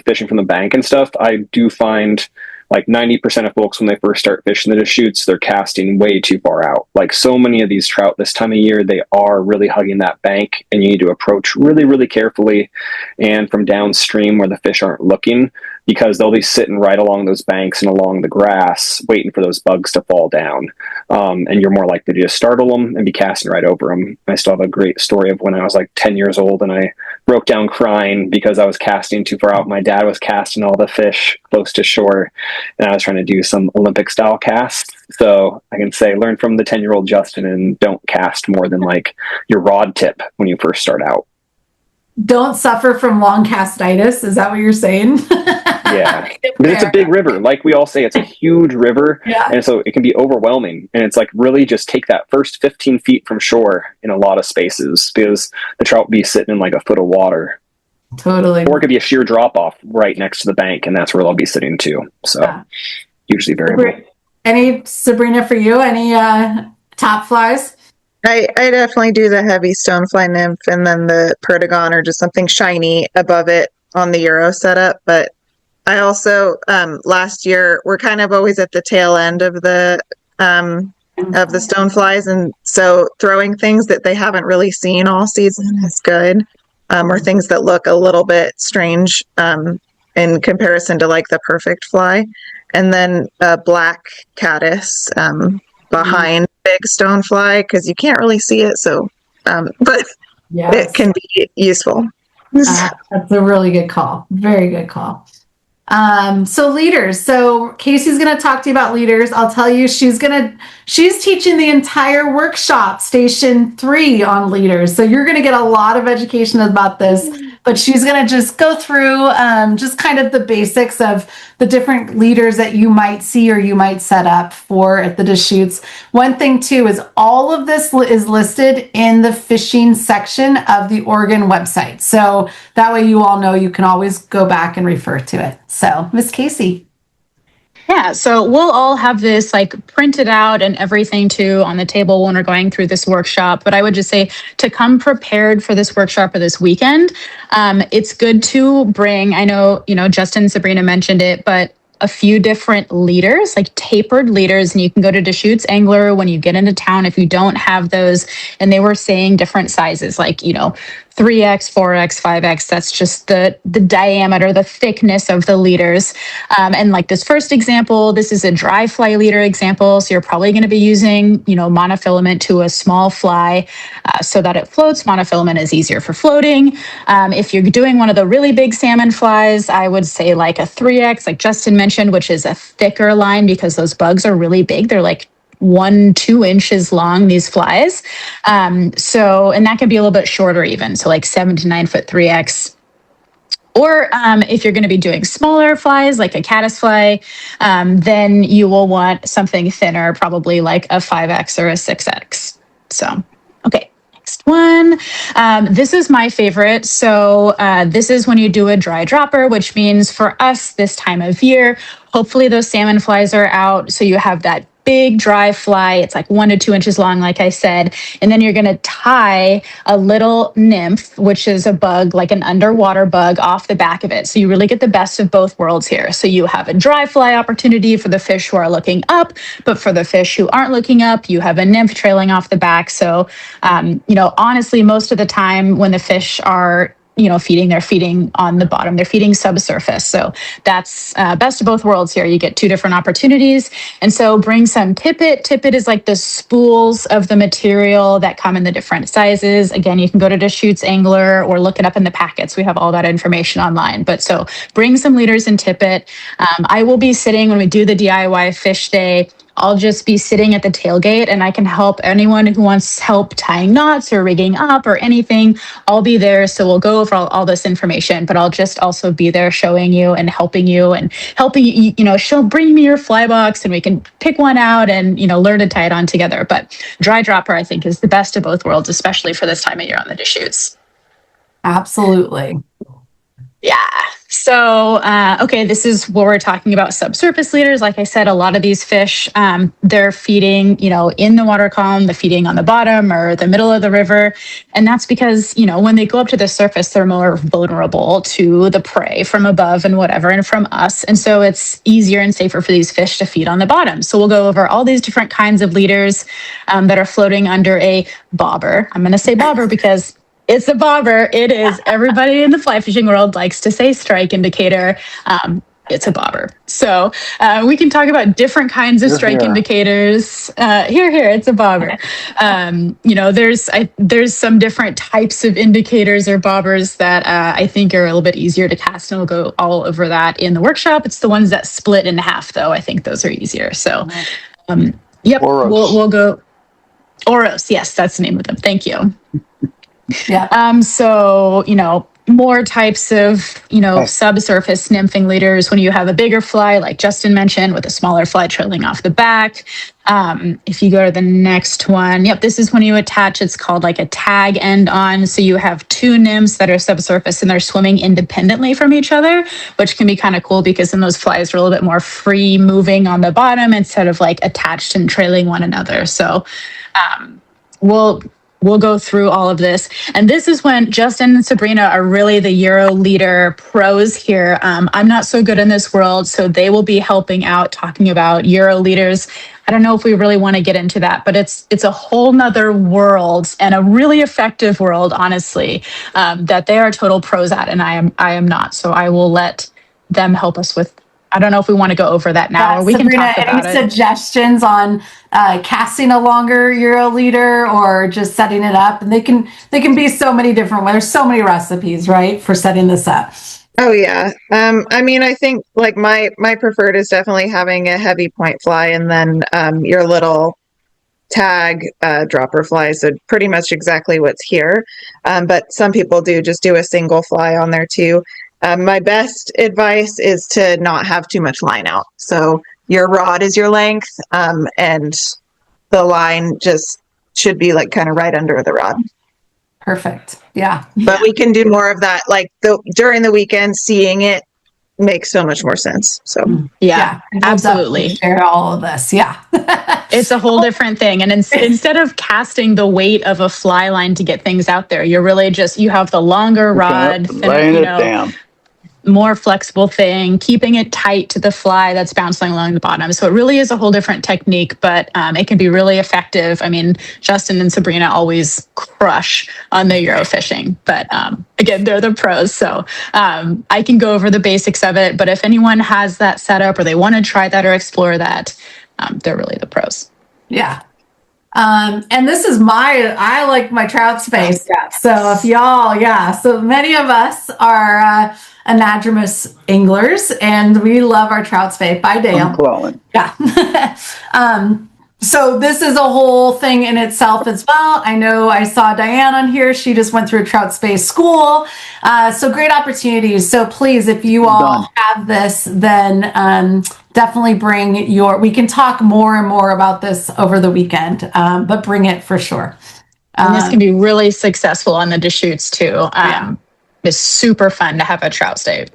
fishing from the bank and stuff, I do find like 90% of folks, when they first start fishing the Deschutes, they're casting way too far out. Like so many of these trout this time of year, they are really hugging that bank, and you need to approach really, really carefully and from downstream where the fish aren't looking, because they'll be sitting right along those banks and along the grass waiting for those bugs to fall down. And you're more likely to just startle them and be casting right over them. I still have a great story of when I was like 10 years old and I broke down crying because I was casting too far out. My dad was casting all the fish close to shore, and I was trying to do some Olympic style casts. So I can say, learn from the 10-year-old Justin and don't cast more than like your rod tip when you first start out. Don't suffer from long castitis. Is that what you're saying? Yeah, but it's a big river. Like we all say, it's a huge river. Yeah. And so it can be overwhelming. And it's like really just take that first 15 feet from shore in a lot of spaces, because the trout will be sitting in like a foot of water. Totally. Or it could be a sheer drop off right next to the bank, and that's where they'll be sitting too. So usually variable. Any, Sabrina, for you, any top flies? I definitely do the heavy stonefly nymph and then the perdigon or just something shiny above it on the Euro setup. But I also last year, we're kind of always at the tail end of the stoneflies, and so throwing things that they haven't really seen all season is good, or things that look a little bit strange in comparison to like the perfect fly, and then black caddis behind big stonefly, because you can't really see it, so but it can be useful. That's a really good call. Very good call. So leaders. So Casey's going to talk to you about leaders. I'll tell you, she's teaching the entire workshop, station 3, on leaders. So you're going to get a lot of education about this, but she's going to just go through just kind of the basics of the different leaders that you might see or you might set up for at the Deschutes. One thing too is all of this is listed in the fishing section of the Oregon website. So that way you all know you can always go back and refer to it. So Miss Casey. Yeah, so we'll all have this like printed out and everything too on the table when we're going through this workshop. But I would just say to come prepared for this workshop or this weekend, it's good to bring, I know, Justin and Sabrina mentioned it, but a few different leaders, like tapered leaders, and you can go to Deschutes Angler when you get into town if you don't have those. And they were saying different sizes, like, 3X, 4X, 5X. That's just the diameter, the thickness of the leaders. And like this first example, this is a dry fly leader example. So you're probably going to be using, monofilament to a small fly so that it floats. Monofilament is easier for floating. If you're doing one of the really big salmon flies, I would say like a 3X, like Justin mentioned, which is a thicker line because those bugs are really big. They're like 1-2 inches long, these flies. And that can be a little bit shorter even. So like 7 to 9 foot 3X. Or if you're going to be doing smaller flies, like a caddis fly, then you will want something thinner, probably like a 5X or a 6X. So, okay. Next one. This is my favorite. So this is when you do a dry dropper, which means for us this time of year, hopefully those salmon flies are out. So you have that big dry fly. It's like 1 to 2 inches long, like I said. And then you're going to tie a little nymph, which is a bug, like an underwater bug, off the back of it. So you really get the best of both worlds here. So you have a dry fly opportunity for the fish who are looking up, but for the fish who aren't looking up, you have a nymph trailing off the back. So, honestly, most of the time when the fish are feeding, they're feeding on the bottom. They're feeding subsurface. So that's best of both worlds here. You get 2 different opportunities. And so bring some tippet. Tippet is like the spools of the material that come in the different sizes. Again, you can go to Deschutes Angler or look it up in the packets. We have all that information online. But so bring some leaders and tippet. I will be sitting when we do the DIY fish day. I'll just be sitting at the tailgate and I can help anyone who wants help tying knots or rigging up or anything. I'll be there. So we'll go over all this information, but I'll just also be there showing you and helping you, bring me your fly box and we can pick one out and, learn to tie it on together. But dry dropper, I think, is the best of both worlds, especially for this time of year on the Deschutes. Absolutely. Yeah. So, okay, this is where we're talking about subsurface leaders. Like I said, a lot of these fish, they're feeding, in the water column, they're feeding on the bottom or the middle of the river. And that's because, when they go up to the surface, they're more vulnerable to the prey from above and whatever, and from us. And so it's easier and safer for these fish to feed on the bottom. So we'll go over all these different kinds of leaders that are floating under a bobber. I'm going to say bobber because it's a bobber. It is. Everybody in the fly fishing world likes to say strike indicator. It's a bobber. So we can talk about different kinds of strike indicators. Here, it's a bobber. There's some different types of indicators or bobbers that I think are a little bit easier to cast, and we'll go all over that in the workshop. It's the ones that split in half, though. I think those are easier. So, yep, we'll go. Oros, yes, that's the name of them. Thank you. Yeah. So, more types of, subsurface nymphing leaders when you have a bigger fly, like Justin mentioned, with a smaller fly trailing off the back. If you go to the next one, this is when you attach, it's called like a tag end on. So you have two nymphs that are subsurface and they're swimming independently from each other, which can be kind of cool because then those flies are a little bit more free moving on the bottom instead of like attached and trailing one another. So, We'll go through all of this. And this is when Justin and Sabrina are really the Euro leader pros here. I'm not so good in this world, so they will be helping out, talking about Euro leaders. I don't know if we really want to get into that, but it's a whole nother world and a really effective world, honestly, that they are total pros at, and I am not. So I will let them help us with. I don't know if we want to go over that now, or we Sabrina, can talk about any suggestions on casting a longer Euro leader or just setting it up? And they can be so many different ways. There's so many recipes, right, for setting this up. Oh yeah. I think like my preferred is definitely having a heavy point fly and then your little tag dropper flies. So pretty much exactly what's here. But some people do just do a single fly on there too. My best advice is to not have too much line out. So your rod is your length, and the line just should be like kind of right under the rod. Perfect. Yeah. But we can do more of that. Like during the weekend, seeing it makes so much more sense. So yeah, absolutely. Share all of this. Yeah. It's a whole different thing. And instead of casting the weight of a fly line to get things out there, you're really you have the longer rod, laying it down. More flexible thing, keeping it tight to the fly that's bouncing along the bottom. So it really is a whole different technique, but it can be really effective. I mean, Justin and Sabrina always crush on the Euro fishing, but again, they're the pros. So I can go over the basics of it, but if anyone has that set up or they want to try that or explore that, they're really the pros. Yeah. And this is I like my trout space. Yeah. So if y'all, so many of us are anadromous anglers and we love our trout space. Bye, Dale. Yeah. So this is a whole thing in itself as well. I know I saw Diane on here. She just went through a trout space school. So great opportunities. So please, if you all have this, then definitely bring we can talk more and more about this over the weekend, but bring it for sure. And this can be really successful on the Deschutes too. It's super fun to have a trout space.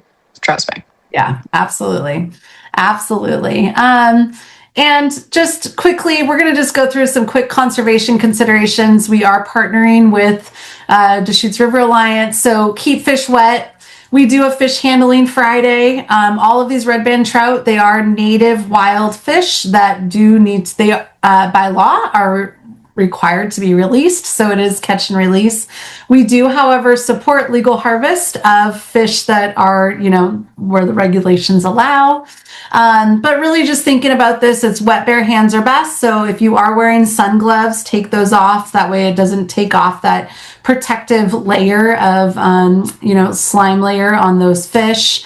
Yeah, absolutely. Absolutely. And just quickly, we're going to just go through some quick conservation considerations. We are partnering with Deschutes River Alliance. So keep fish wet. We do a fish handling Friday. All of these red band trout, they are native wild fish that by law are required to be released. So it is catch and release. We do, however, support legal harvest of fish that are, where the regulations allow. But really just thinking about this, it's wet, bare hands are best. So if you are wearing sun gloves, take those off. That way it doesn't take off that protective layer of, slime layer on those fish.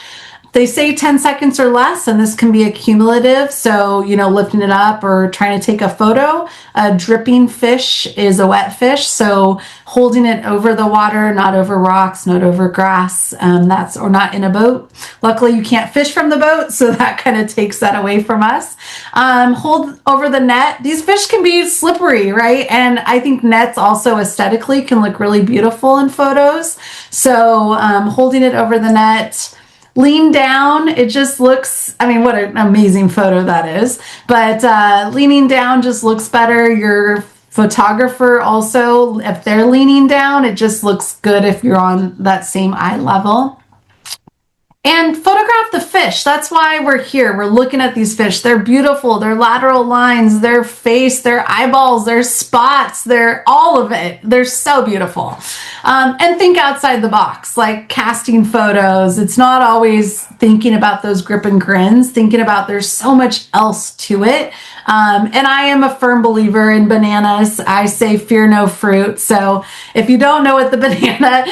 They say 10 seconds or less, and this can be accumulative. So, lifting it up or trying to take a photo. A dripping fish is a wet fish. So holding it over the water, not over rocks, not over grass, or not in a boat. Luckily, you can't fish from the boat, so that kind of takes that away from us. Hold over the net. These fish can be slippery, right? And I think nets also aesthetically can look really beautiful in photos. So holding it over the net. lean down. It just looks, I mean, what an amazing photo that is. But leaning down just looks better. Your photographer also, if they're leaning down, it just looks good if you're on that same eye level. And photograph the fish. That's why we're here. We're looking at these fish. They're beautiful. Their lateral lines, their face, their eyeballs, their spots, they're all of it. They're so beautiful. And think outside the box, like casting photos. It's not always thinking about those grip and grins, thinking about there's so much else to it. And I am a firm believer in bananas. I say fear no fruit. So if you don't know what the banana,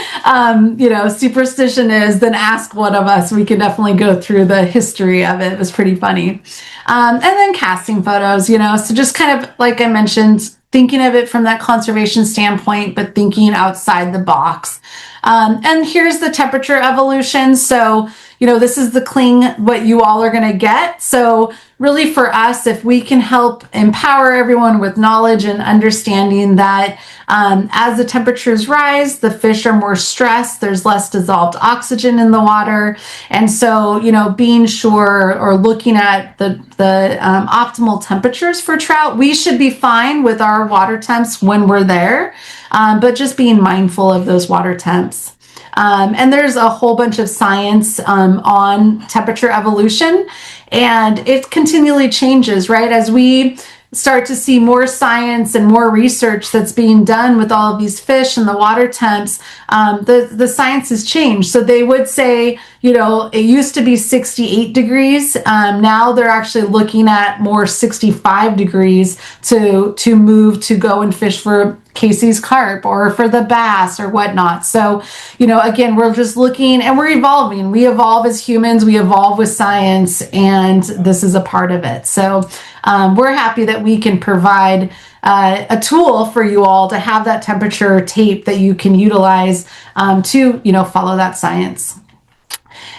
superstition is, then ask one of us. We can definitely go through the history of it. It was pretty funny. And then casting photos, so just kind of, like I mentioned, thinking of it from that conservation standpoint, but thinking outside the box. And here's the temperature evolution. So, this is the cling, what you all are going to get. So really for us, if we can help empower everyone with knowledge and understanding that as the temperatures rise, the fish are more stressed, there's less dissolved oxygen in the water. And so, being sure or looking at the optimal temperatures for trout, we should be fine with our water temps when we're there, but just being mindful of those water temps. And there's a whole bunch of science on temperature evolution, and it continually changes, right? As we start to see more science and more research that's being done with all of these fish and the water temps, the science has changed. So they would say, it used to be 68 degrees. Now they're actually looking at more 65 degrees to move to go and fish for Casey's carp or for the bass or whatnot. So, again, we're just looking and we're evolving. We evolve as humans, we evolve with science, and this is a part of it. So we're happy that we can provide a tool for you all to have that temperature tape that you can utilize to, follow that science.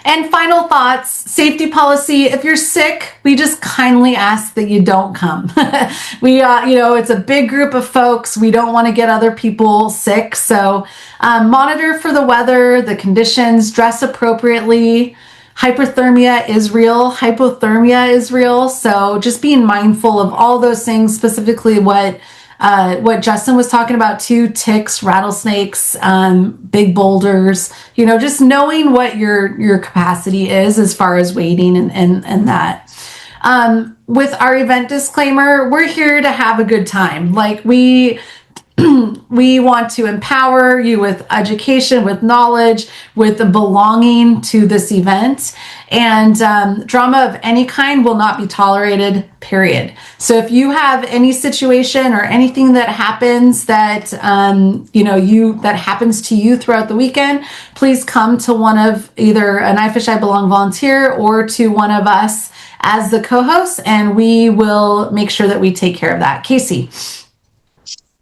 And final thoughts, safety policy. If you're sick, we just kindly ask that you don't come. It's a big group of folks. We don't want to get other people sick. So monitor for the weather, the conditions, dress appropriately. Hyperthermia is real. Hypothermia is real. So just being mindful of all those things, specifically what Justin was talking about too, ticks, rattlesnakes, big boulders, just knowing what your capacity is as far as weighting and that. With our event disclaimer, we're here to have a good time. Like we want to empower you with education, with knowledge, with the belonging to this event. And drama of any kind will not be tolerated, period. So if you have any situation or anything that happens that, that happens to you throughout the weekend, please come to one of either an iFishiBelong volunteer or to one of us as the co-hosts, and we will make sure that we take care of that. Casey.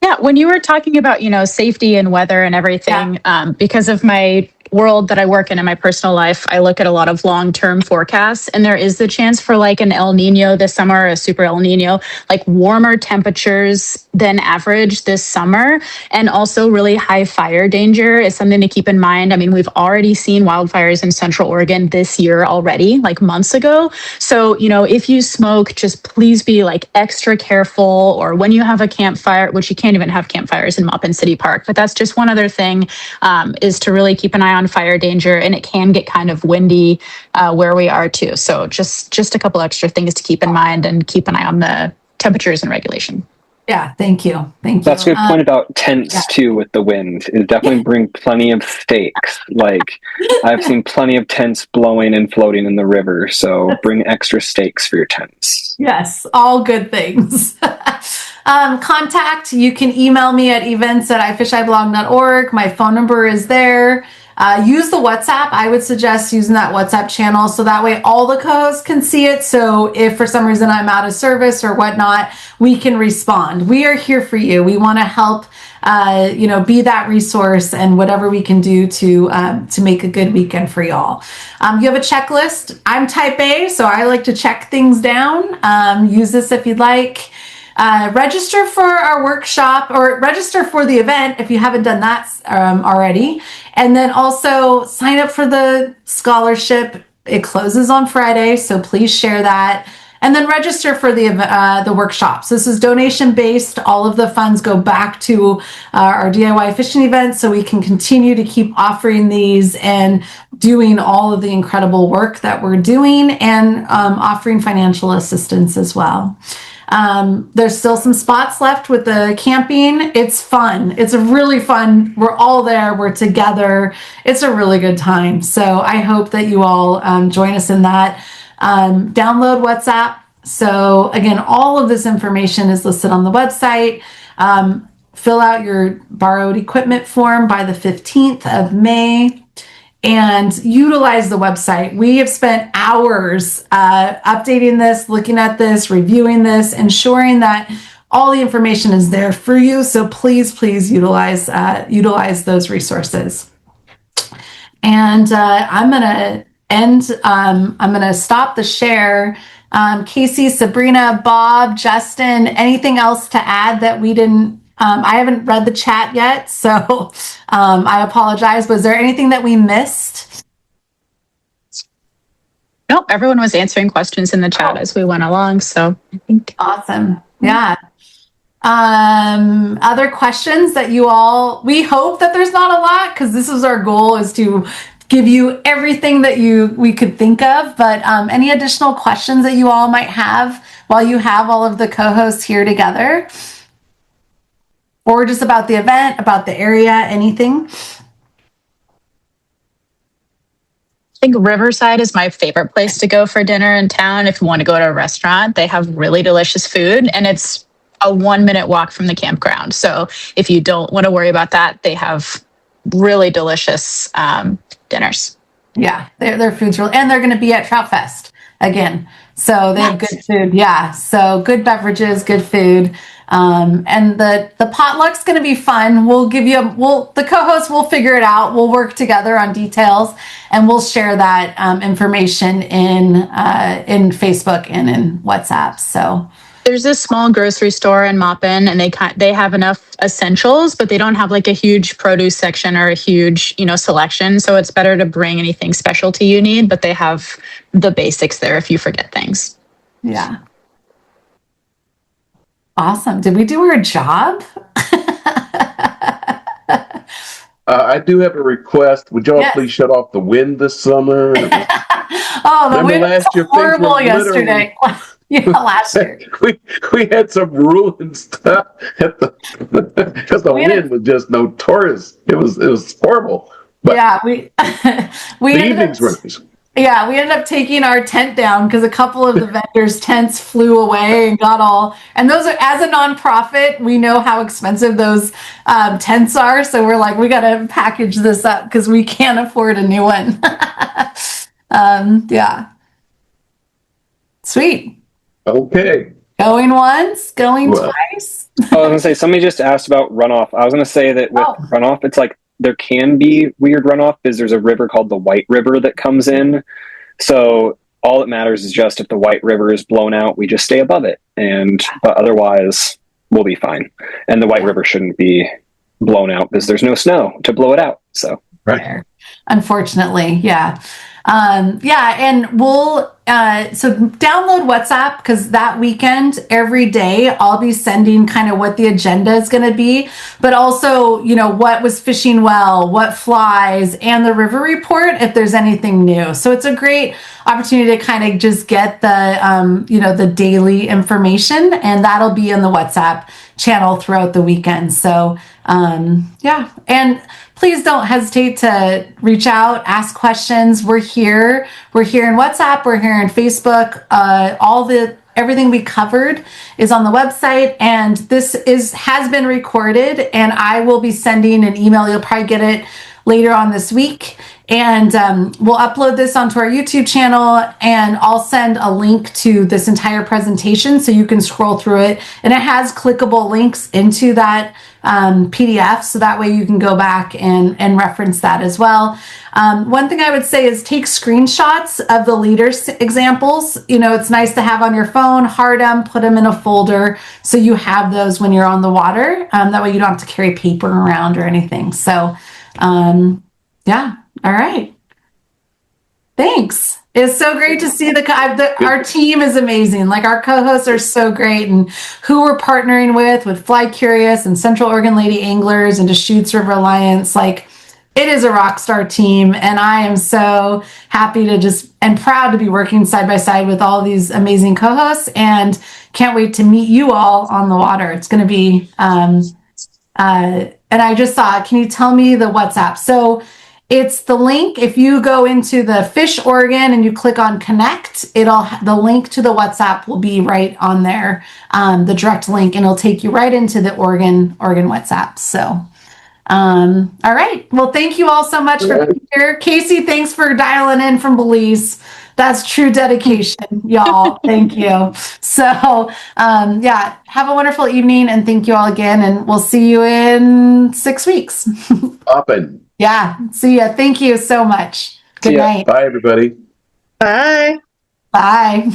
Yeah, when you were talking about, safety and weather and everything, because of my world that I work in my personal life, I look at a lot of long-term forecasts, and there is the chance for like an El Nino this summer, a super El Nino, like warmer temperatures than average this summer, and also really high fire danger is something to keep in mind. I mean, we've already seen wildfires in Central Oregon this year already, like months ago. So, if you smoke, just please be like extra careful, or when you have a campfire, which you can't even have campfires in Maupin City Park, but that's just one other thing, is to really keep an eye on fire danger, and it can get kind of windy where we are too. So just a couple extra things to keep in mind, and keep an eye on the temperatures and regulation. Yeah, thank you. That's a good point about tents too with the wind. Is definitely bring plenty of stakes. Like I've seen plenty of tents blowing and floating in the river, so bring extra stakes for your tents. Yes, all good things. Contact, you can email me at events@ifishibelong.org. My phone number is there. Use the WhatsApp. I would suggest using that WhatsApp channel so that way all the co-hosts can see it. So if for some reason I'm out of service or whatnot, we can respond. We are here for you. We want to help, be that resource and whatever we can do to make a good weekend for y'all. You have a checklist. I'm type A, so I like to check things down. Use this if you'd like. Register for our workshop or register for the event if you haven't done that already. And then also sign up for the scholarship. It closes on Friday, so please share that. And then register for the workshops. This is donation based. All of the funds go back to our DIY fishing event, so we can continue to keep offering these and doing all of the incredible work that we're doing, and offering financial assistance as well. There's still some spots left with the camping. It's fun. It's really fun. We're all there. We're together. It's a really good time. So I hope that you all join us in that. Download WhatsApp. So again, all of this information is listed on the website. Fill out your borrowed equipment form by the 15th of May. And utilize the website. We have spent hours updating this, looking at this, reviewing this, ensuring that all the information is there for you. So please utilize those resources. And I'm going to stop the share. Casey, Sabrina, Bob, Justin, anything else to add that we didn't? I haven't read the chat yet, so I apologize. Was there anything that we missed? Nope, everyone was answering questions in the chat as we went along, so I think. Awesome. Yeah. Other questions that we hope that there's not a lot, because this is our goal, is to give you everything that we could think of, but any additional questions that you all might have while you have all of the co-hosts here together? Or just about the event, about the area, anything? I think Riverside is my favorite place to go for dinner in town. If you want to go to a restaurant, they have really delicious food, and it's a 1-minute walk from the campground. So if you don't want to worry about that, they have really delicious dinners. Yeah, their food's really, and they're going to be at Troutfest again. So they have good food. Yeah, so good beverages, good food. And the potluck's going to be fun. The co-hosts will figure it out. We'll work together on details, and we'll share that information in Facebook and in WhatsApp. So there's this small grocery store in Maupin, and they have enough essentials, but they don't have like a huge produce section or a huge, selection. So it's better to bring anything specialty you need, but they have the basics there if you forget things. Yeah. Awesome. Did we do our job? I do have a request. Would y'all please shut off the wind this summer? The wind was horrible yesterday. Last year. We had some ruined stuff because the wind was just notorious. It was horrible. But yeah, we the evenings were nice. Yeah, we ended up taking our tent down because a couple of the vendors' tents flew away and and those are, as a nonprofit, we know how expensive those tents are. So we're like, we got to package this up because we can't afford a new one. Yeah. Sweet. Okay. Going once, going twice. I was going to say, somebody just asked about runoff. I was going to say that with runoff, it's like, there can be weird runoff because there's a river called the White River that comes in. So all that matters is just if the White River is blown out, we just stay above it. But otherwise, we'll be fine. And the White River shouldn't be blown out because there's no snow to blow it out. So, right. Unfortunately, yeah. And we'll so download WhatsApp, because that weekend, every day, I'll be sending kind of what the agenda is going to be, but also, what was fishing well, what flies, and the river report if there's anything new. So it's a great opportunity to kind of just get the, the daily information, and that'll be in the WhatsApp channel throughout the weekend. So, and please don't hesitate to reach out, ask questions. We're here. We're here in WhatsApp. We're here in Facebook. Everything we covered is on the website, and this has been recorded, and I will be sending an email. You'll probably get it later on this week, and we'll upload this onto our YouTube channel, and I'll send a link to this entire presentation so you can scroll through it, and it has clickable links into that PDF, so that way you can go back and reference that as well. One thing I would say is take screenshots of the leaders examples. It's nice to have on your phone, heart them, put them in a folder so you have those when you're on the water. That way you don't have to carry paper around or anything. So, yeah. All right. Thanks. It's so great to see our team is amazing. Like our co-hosts are so great, and who we're partnering with Fly Curious and Central Oregon Lady Anglers and Deschutes River Alliance. Like it is a rock star team, and I am so happy and proud to be working side by side with all these amazing co-hosts, and can't wait to meet you all on the water. It's going to be, and I just saw, can you tell me the WhatsApp? So it's the link. If you go into the Fish Oregon and you click on connect, the link to the WhatsApp will be right on there, the direct link, and it'll take you right into the Oregon WhatsApp. So, all right. Well, thank you all so much for being here. Casey, thanks for dialing in from Belize. That's true dedication, y'all. Thank you. So, yeah, have a wonderful evening, and thank you all again, and we'll see you in 6 weeks. Open. Yeah. See ya. Thank you so much. Good night. Bye, everybody. Bye. Bye.